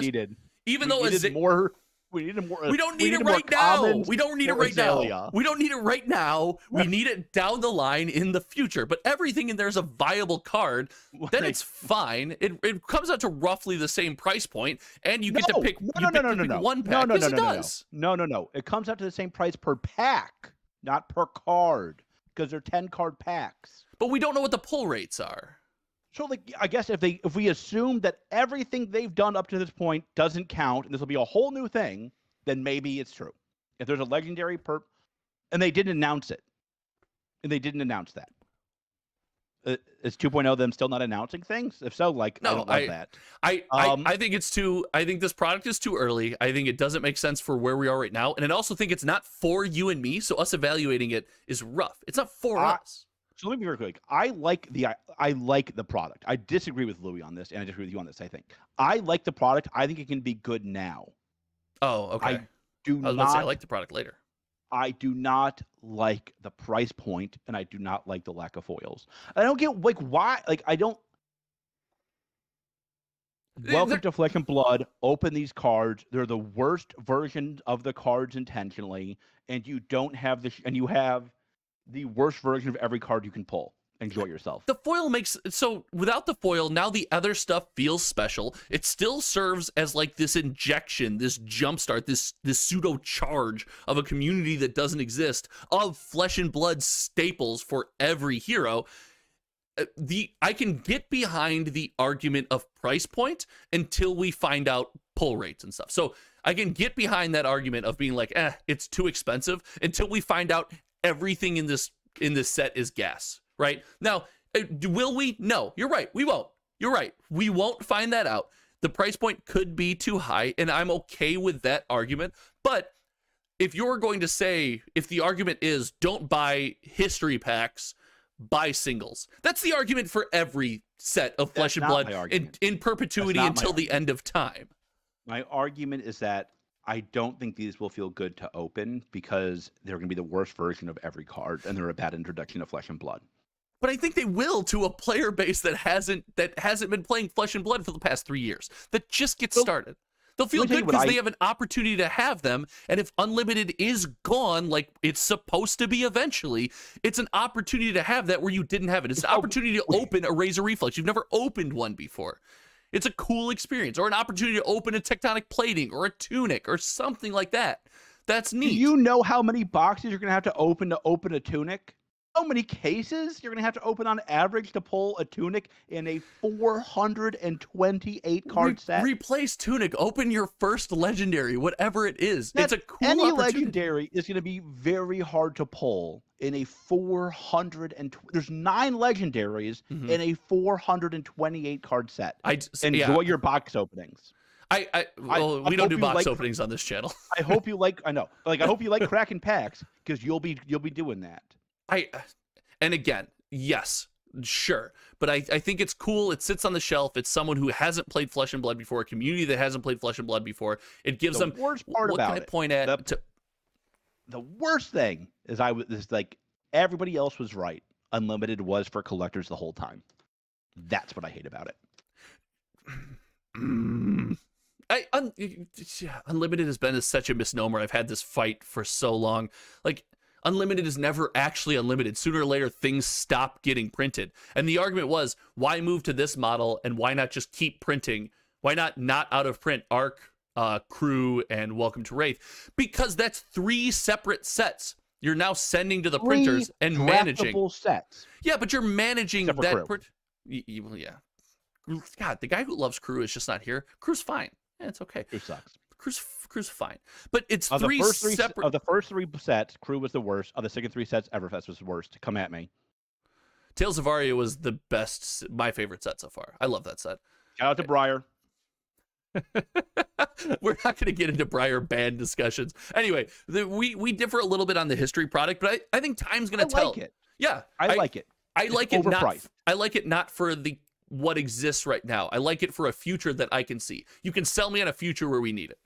we needed more. We don't need it right now. We don't need it right now. We don't need it right now. We need it down the line in the future. But everything in there is a viable card. Then it's fine. It comes out to roughly the same price point, and you get to pick one pack. No. It comes out to the same price per pack, not per card, because they're 10 card packs. But we don't know what the pull rates are. So, like, I guess if we assume that everything they've done up to this point doesn't count, and this will be a whole new thing, then maybe it's true. If there's a legendary and they didn't announce it, and they didn't announce that, is 2.0 them still not announcing things? If so, like, no, I don't love that. I think it's too. I think this product is too early. I think it doesn't make sense for where we are right now, and I also think it's not for you and me. So us evaluating it is rough. It's not for us. So let me be very quick. I like the product. I disagree with Louis on this, and I disagree with you on this. I like the product. I think it can be good now. Oh, okay. I was about to say I like the product later. I do not like the price point, and I do not like the lack of foils. I don't get why. I don't. Welcome to Flesh and Blood. Open these cards. They're the worst version of the cards intentionally, and you don't have and you have the worst version of every card you can pull. Enjoy yourself. The foil so without the foil, now the other stuff feels special. It still serves as like this injection, this jumpstart, this pseudo charge of a community that doesn't exist of Flesh and Blood staples for every hero. I can get behind the argument of price point until we find out pull rates and stuff. So I can get behind that argument of being like, it's too expensive until we find out everything in this set is gas, right? Now, will we? No, you're right. We won't. You're right. We won't find that out. The price point could be too high, and I'm okay with that argument. But if you're going to say, if the argument is don't buy history packs, buy singles, that's the argument for every set of Flesh and Blood in perpetuity until the end of time. My argument is that I don't think these will feel good to open because they're going to be the worst version of every card, and they're a bad introduction to Flesh and Blood. But I think they will to a player base that hasn't been playing Flesh and Blood for the past 3 years. That just gets started. They'll feel good because they have an opportunity to have them. And if Unlimited is gone, like it's supposed to be eventually, it's an opportunity to have that where you didn't have it. It's an opportunity to open a Razor Reflex. You've never opened one before. It's a cool experience, or an opportunity to open a Tectonic Plating or a Tunic or something like that. That's neat. Do you know how many boxes you're going to have to open a Tunic? How many cases you're going to have to open on average to pull a Tunic in a 428 card set? Replace Tunic. Open your first legendary, whatever it is. It's a cool any opportunity. Legendary is going to be very hard to pull in a 420. There's 9 legendaries in a 428 card set. Enjoy your box openings. We don't do box openings on this channel. I hope you like. I know. I hope you like cracking packs because you'll be doing that. And again, yes, sure, but I think it's cool. It sits on the shelf. It's someone who hasn't played Flesh and Blood before, a community that hasn't played Flesh and Blood before. It gives them. Worst part what about can I point at? The worst thing is like everybody else was right. Unlimited was for collectors the whole time. That's what I hate about it. Unlimited has been such a misnomer. I've had this fight for so long. Like, Unlimited is never actually unlimited. Sooner or later, things stop getting printed. And the argument was, why move to this model and why not just keep printing? Why not out of print Arc, Crew, and Welcome to Wraith? Because that's 3 separate sets. You're now sending to the printers and managing. Sets. Yeah, but you're managing that. Yeah. God, the guy who loves Crew is just not here. Crew's fine. Yeah, it's okay. Crew sucks. Crew's fine, but it's of three the separate. Of the first 3 sets, Crew was the worst. Of the second 3 sets, Everfest was the worst. Come at me. Tales of Aria was the best, my favorite set so far. I love that set. Shout out to Briar. We're not going to get into Briar ban discussions. Anyway, we differ a little bit on the history product, but I think time's going to tell. Like it. Yeah, I like it. I like it not. I like it not for what exists right now. I like it for a future that I can see. You can sell me on a future where we need it.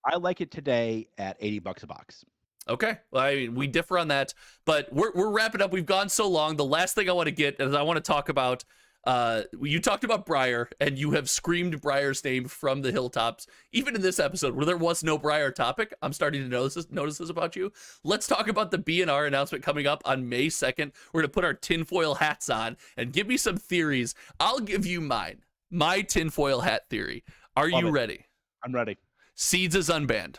I like it today at $80 a box. Okay, well, I mean, we differ on that, but we're wrapping up. We've gone so long. The last thing I want to get is I want to talk about. You talked about Briar, and you have screamed Briar's name from the hilltops, even in this episode where there was no Briar topic. I'm starting to notice this about you. Let's talk about the B&R announcement coming up on May 2nd. We're gonna put our tinfoil hats on and give me some theories. I'll give you mine. My tinfoil hat theory. Are you ready? I'm ready. Seeds is unbanned.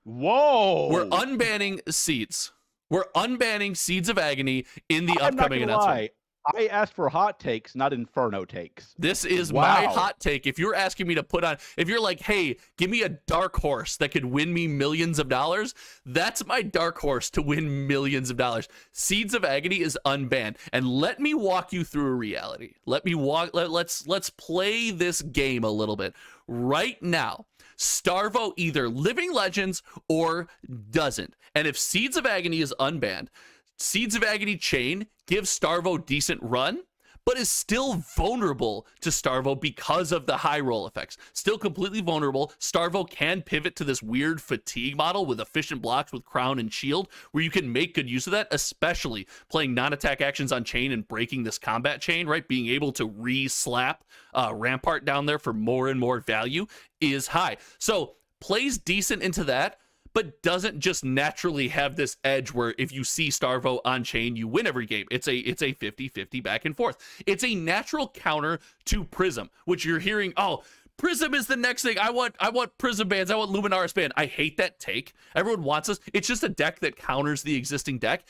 Whoa! We're unbanning Seeds. We're unbanning Seeds of Agony in the upcoming announcement. I asked for hot takes, not Inferno takes. This is my hot take. If you're asking me to put on, if you're like, hey, give me a dark horse that could win me millions of dollars, that's my dark horse to win millions of dollars. Seeds of Agony is unbanned. And let me walk you through a reality. Let's play this game a little bit. Right now, Starvo either Living Legends or doesn't. And if Seeds of Agony is unbanned, Seeds of Agony Chain gives Starvo decent run, but is still vulnerable to Starvo because of the high roll effects. Still completely vulnerable. Starvo can pivot to this weird fatigue model with efficient blocks with Crown and Shield, where you can make good use of that, especially playing non-attack actions on chain and breaking this combat chain, right? Being able to re-slap Rampart down there for more and more value is high. So plays decent into that, but doesn't just naturally have this edge where if you see Starvo on chain, you win every game. It's a 50-50 back and forth. It's a natural counter to Prism, which you're hearing, oh, Prism is the next thing. I want Prism bans. I want Luminaris ban. I hate that take. Everyone wants us. It's just a deck that counters the existing deck.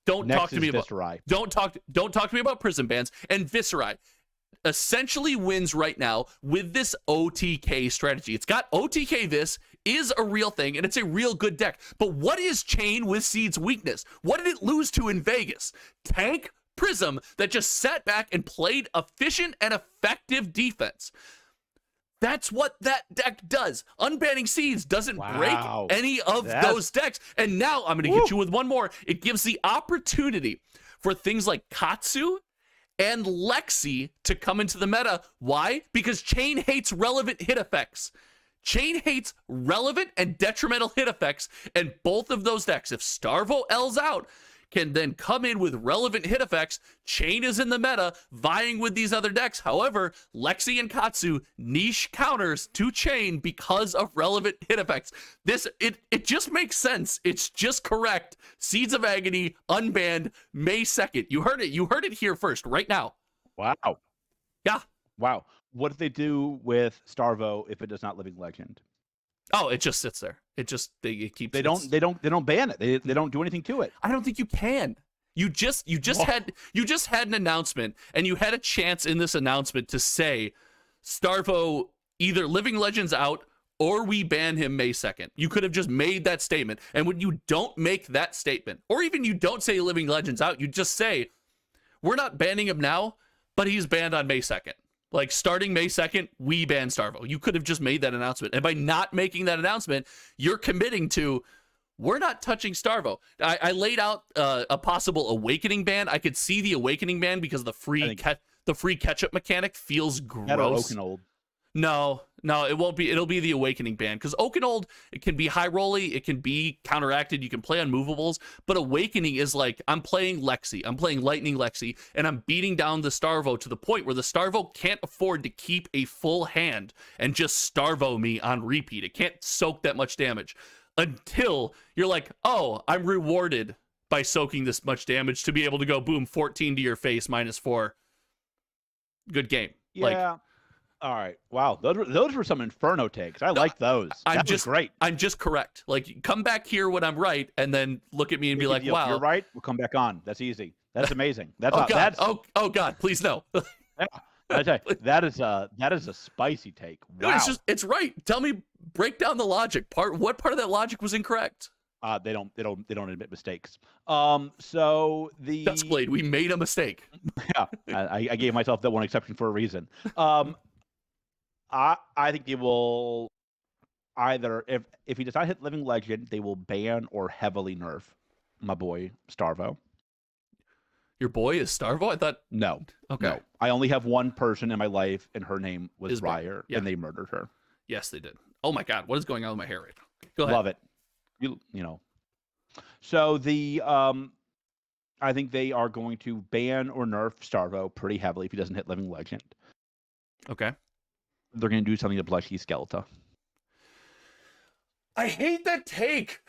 Don't talk to me about Viserai. Don't talk to me about Prism bans. And Viserai essentially wins right now with this OTK strategy. It's got OTK. This is a real thing, and it's a real good deck. But what is Chain with Seed's weakness? What did it lose to in Vegas? Tank Prism that just sat back and played efficient and effective defense. That's what that deck does. Unbanning Seeds doesn't break any of those decks. And now I'm going to get you with one more. It gives the opportunity for things like Katsu and Lexi to come into the meta. Why? Because Chain hates relevant hit effects. Chain hates relevant and detrimental hit effects, and both of those decks, if Starvo L's out, can then come in with relevant hit effects. Chain is in the meta, vying with these other decks. However, Lexi and Katsu niche counters to Chain because of relevant hit effects. It just makes sense. It's just correct. Seeds of Agony, unbanned, May 2nd. You heard it. You heard it here first, right now. Wow. Yeah. Wow. What do they do with Starvo if it does not Living Legend? Oh, it just sits there. It keeps. They don't ban it. They don't do anything to it. I don't think you can. You just had an announcement, and you had a chance in this announcement to say Starvo either Living Legends out or we ban him May 2nd. You could have just made that statement. And when you don't make that statement, or even you don't say Living Legends out, you just say we're not banning him now, but he's banned on May 2nd. Like, starting May 2nd, we ban Starvo. You could have just made that announcement. And by not making that announcement, you're committing to, we're not touching Starvo. I laid out a possible Awakening ban. I could see the Awakening ban because the free catch-up mechanic feels gross. No, it won't be. It'll be the Awakening ban, because Oakenold, it can be high rolly, it can be counteracted, you can play unmovables, but Awakening is like, I'm playing Lexi, I'm playing Lightning Lexi, and I'm beating down the Starvo to the point where the Starvo can't afford to keep a full hand and just Starvo me on repeat. It can't soak that much damage until you're like, oh, I'm rewarded by soaking this much damage to be able to go boom, 14 to your face, -4. Good game. Yeah. All right. Wow. Those were some Inferno takes. I like those. That was great. I'm just correct. Like, come back here when I'm right, and then look at me and be like, wow. If you're right, we'll come back on. That's easy. That's amazing. That's oh God, please no. Yeah. I tell you, that is a spicy take. Wow. No, it's right. Tell me, break down the logic. What part of that logic was incorrect? They don't admit mistakes. So the Duskblade, we made a mistake. Yeah. I gave myself that one exception for a reason. I think they will either, if he does not hit Living Legend, they will ban or heavily nerf my boy Starvo. Your boy is Starvo? I thought no. Okay. No. I only have one person in my life, and her name was Ryer, yeah. and they murdered her. Yes, they did. Oh my God, what is going on with my hair right now? Go ahead. Love it. You know. So I think they are going to ban or nerf Starvo pretty heavily if he doesn't hit Living Legend. Okay. They're going to do something to Blushy Skeleton. I hate that take.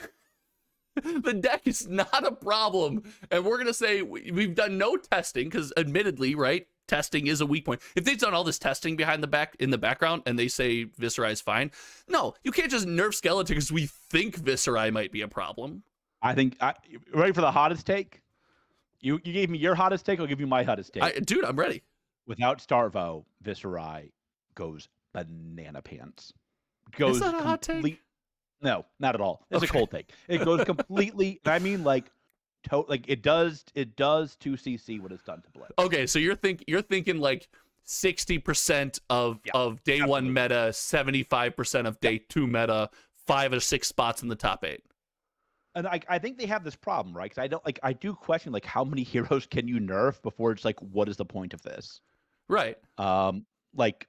The deck is not a problem. And we're going to say we've done no testing because admittedly, right, testing is a weak point. If they've done all this testing in the background and they say Viserai is fine, no, you can't just nerf Skeleton because we think Viserai might be a problem. I think, ready for the hottest take? You gave me your hottest take, I'll give you my hottest take. Dude, I'm ready. Without Starvo, Viserai goes banana pants. Is that a hot take? No, not at all. It's a cold take. It goes completely. I mean, like it does to CC what it's done to Blitz. Okay, so you're thinking like 60% of day absolutely. 1 meta, 75% of day 2 meta, 5 or 6 spots in the top 8. And I think they have this problem, right? Because I do question like how many heroes can you nerf before it's like, what is the point of this? Right. Like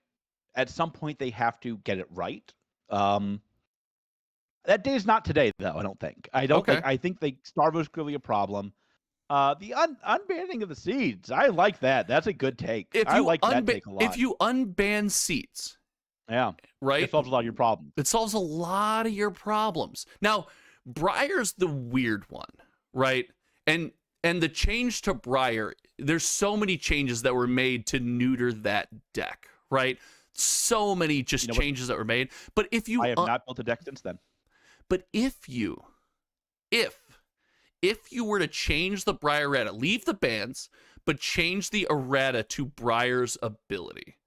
at some point they have to get it right. That day is not today, though. I don't think. I think Starvo's clearly a problem. The unbanning of the seeds, I like that. That's a good take. I like that take a lot. If you unban seeds, yeah, right, it solves a lot of your problems. It solves a lot of your problems. Now, Briar's the weird one, right? And the change to Briar, there's so many changes that were made to neuter that deck, right? So many changes that were made. But if you I have not built a deck since then. But if you were to change the Briar errata, leave the bans, but change the errata to Briar's ability,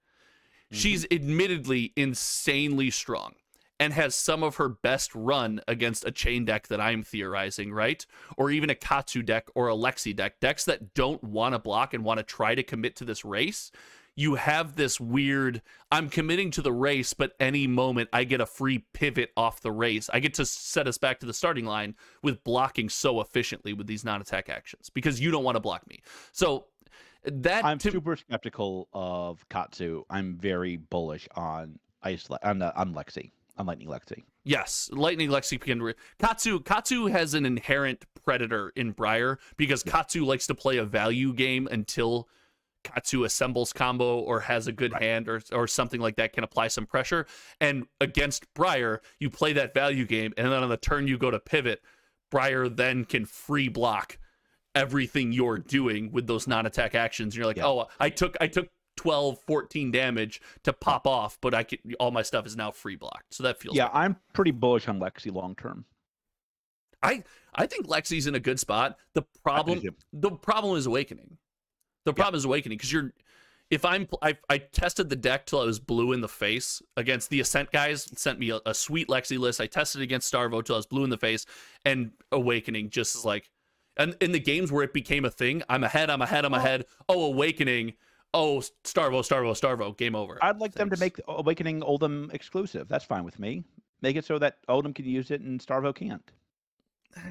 she's admittedly insanely strong and has some of her best run against a chain deck that I'm theorizing, right? Or even a Katsu deck or a Lexi deck, decks that don't want to block and want to try to commit to this race. You have this weird, I'm committing to the race, but any moment I get a free pivot off the race. I get to set us back to the starting line with blocking so efficiently with these non-attack actions because you don't want to block me. So that I'm super skeptical of Katsu. I'm very bullish on Lexi. Lightning Lexi. Yes, Lightning Lexi can. Katsu has an inherent predator in Briar because Katsu likes to play a value game until Katsu assembles combo or has a good hand or something like that, can apply some pressure. And against Briar, you play that value game, and then on the turn you go to pivot, Briar then can free block everything you're doing with those non-attack actions. And you're like, oh, I took 12, 14 damage to pop off, but all my stuff is now free blocked. So that feels good. I'm pretty bullish on Lexi long term. I think Lexi's in a good spot. The problem is Awakening. The problem is Awakening because I tested the deck till I was blue in the face against the Ascent guys. Sent me a sweet Lexi list. I tested against Starvo till I was blue in the face, and Awakening just is like, and in the games where it became a thing, I'm ahead. Oh, Awakening. Oh, Starvo. Game over. I'd like them to make Awakening Oldhim exclusive. That's fine with me. Make it so that Oldhim can use it and Starvo can't.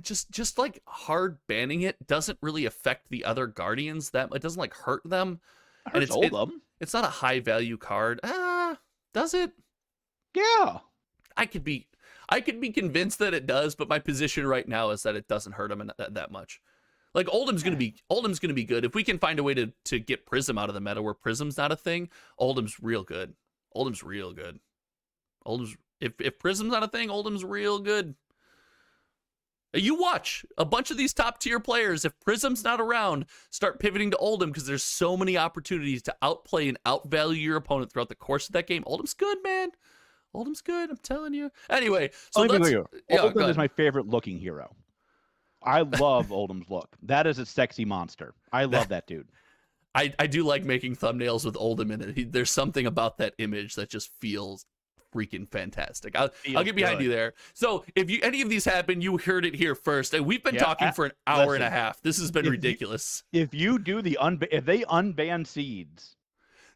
Just like hard banning it doesn't really affect the other Guardians. That it doesn't like hurt them. And it's Oldhim. It's not a high value card. Does it? Yeah. I could be convinced that it does, but my position right now is that it doesn't hurt them that much. Like Oldhim's gonna be good if we can find a way to get Prism out of the meta where Prism's not a thing. Oldhim's real good. If Prism's not a thing, Oldhim's real good. You watch a bunch of these top tier players. If Prism's not around, start pivoting to Oldhim because there's so many opportunities to outplay and outvalue your opponent throughout the course of that game. Oldhim's good, man. Oldhim's good. I'm telling you. Anyway, so Oldhim is my favorite looking hero. I love Oldhim's look. That is a sexy monster. I love that dude. I do like making thumbnails with Oldhim in it. There's something about that image that just feels freaking fantastic. I'll get behind you there. So if any of these happen, you heard it here first. And we've been talking for an hour and a half. This has been ridiculous. If you do if they unban seeds,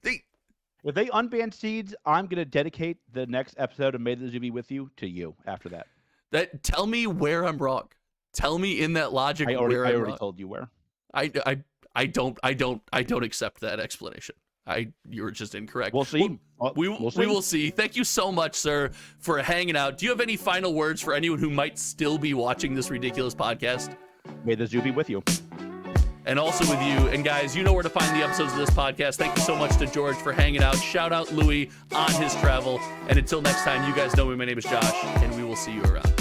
if they unban seeds, I'm gonna dedicate the next episode of May the Zoo Be With You to you. After that, tell me where I'm wrong. Tell me in that logic I where I'm already wrong. told you where. I don't accept that explanation. You were just incorrect. We'll see. We will see. Thank you so much, sir, for hanging out. Do you have any final words for anyone who might still be watching this ridiculous podcast? May the zoo be with you. And also with you. And guys, you know where to find the episodes of this podcast. Thank you so much to George for hanging out. Shout out Louis on his travel. And until next time, you guys know me. My name is Josh, and we will see you around.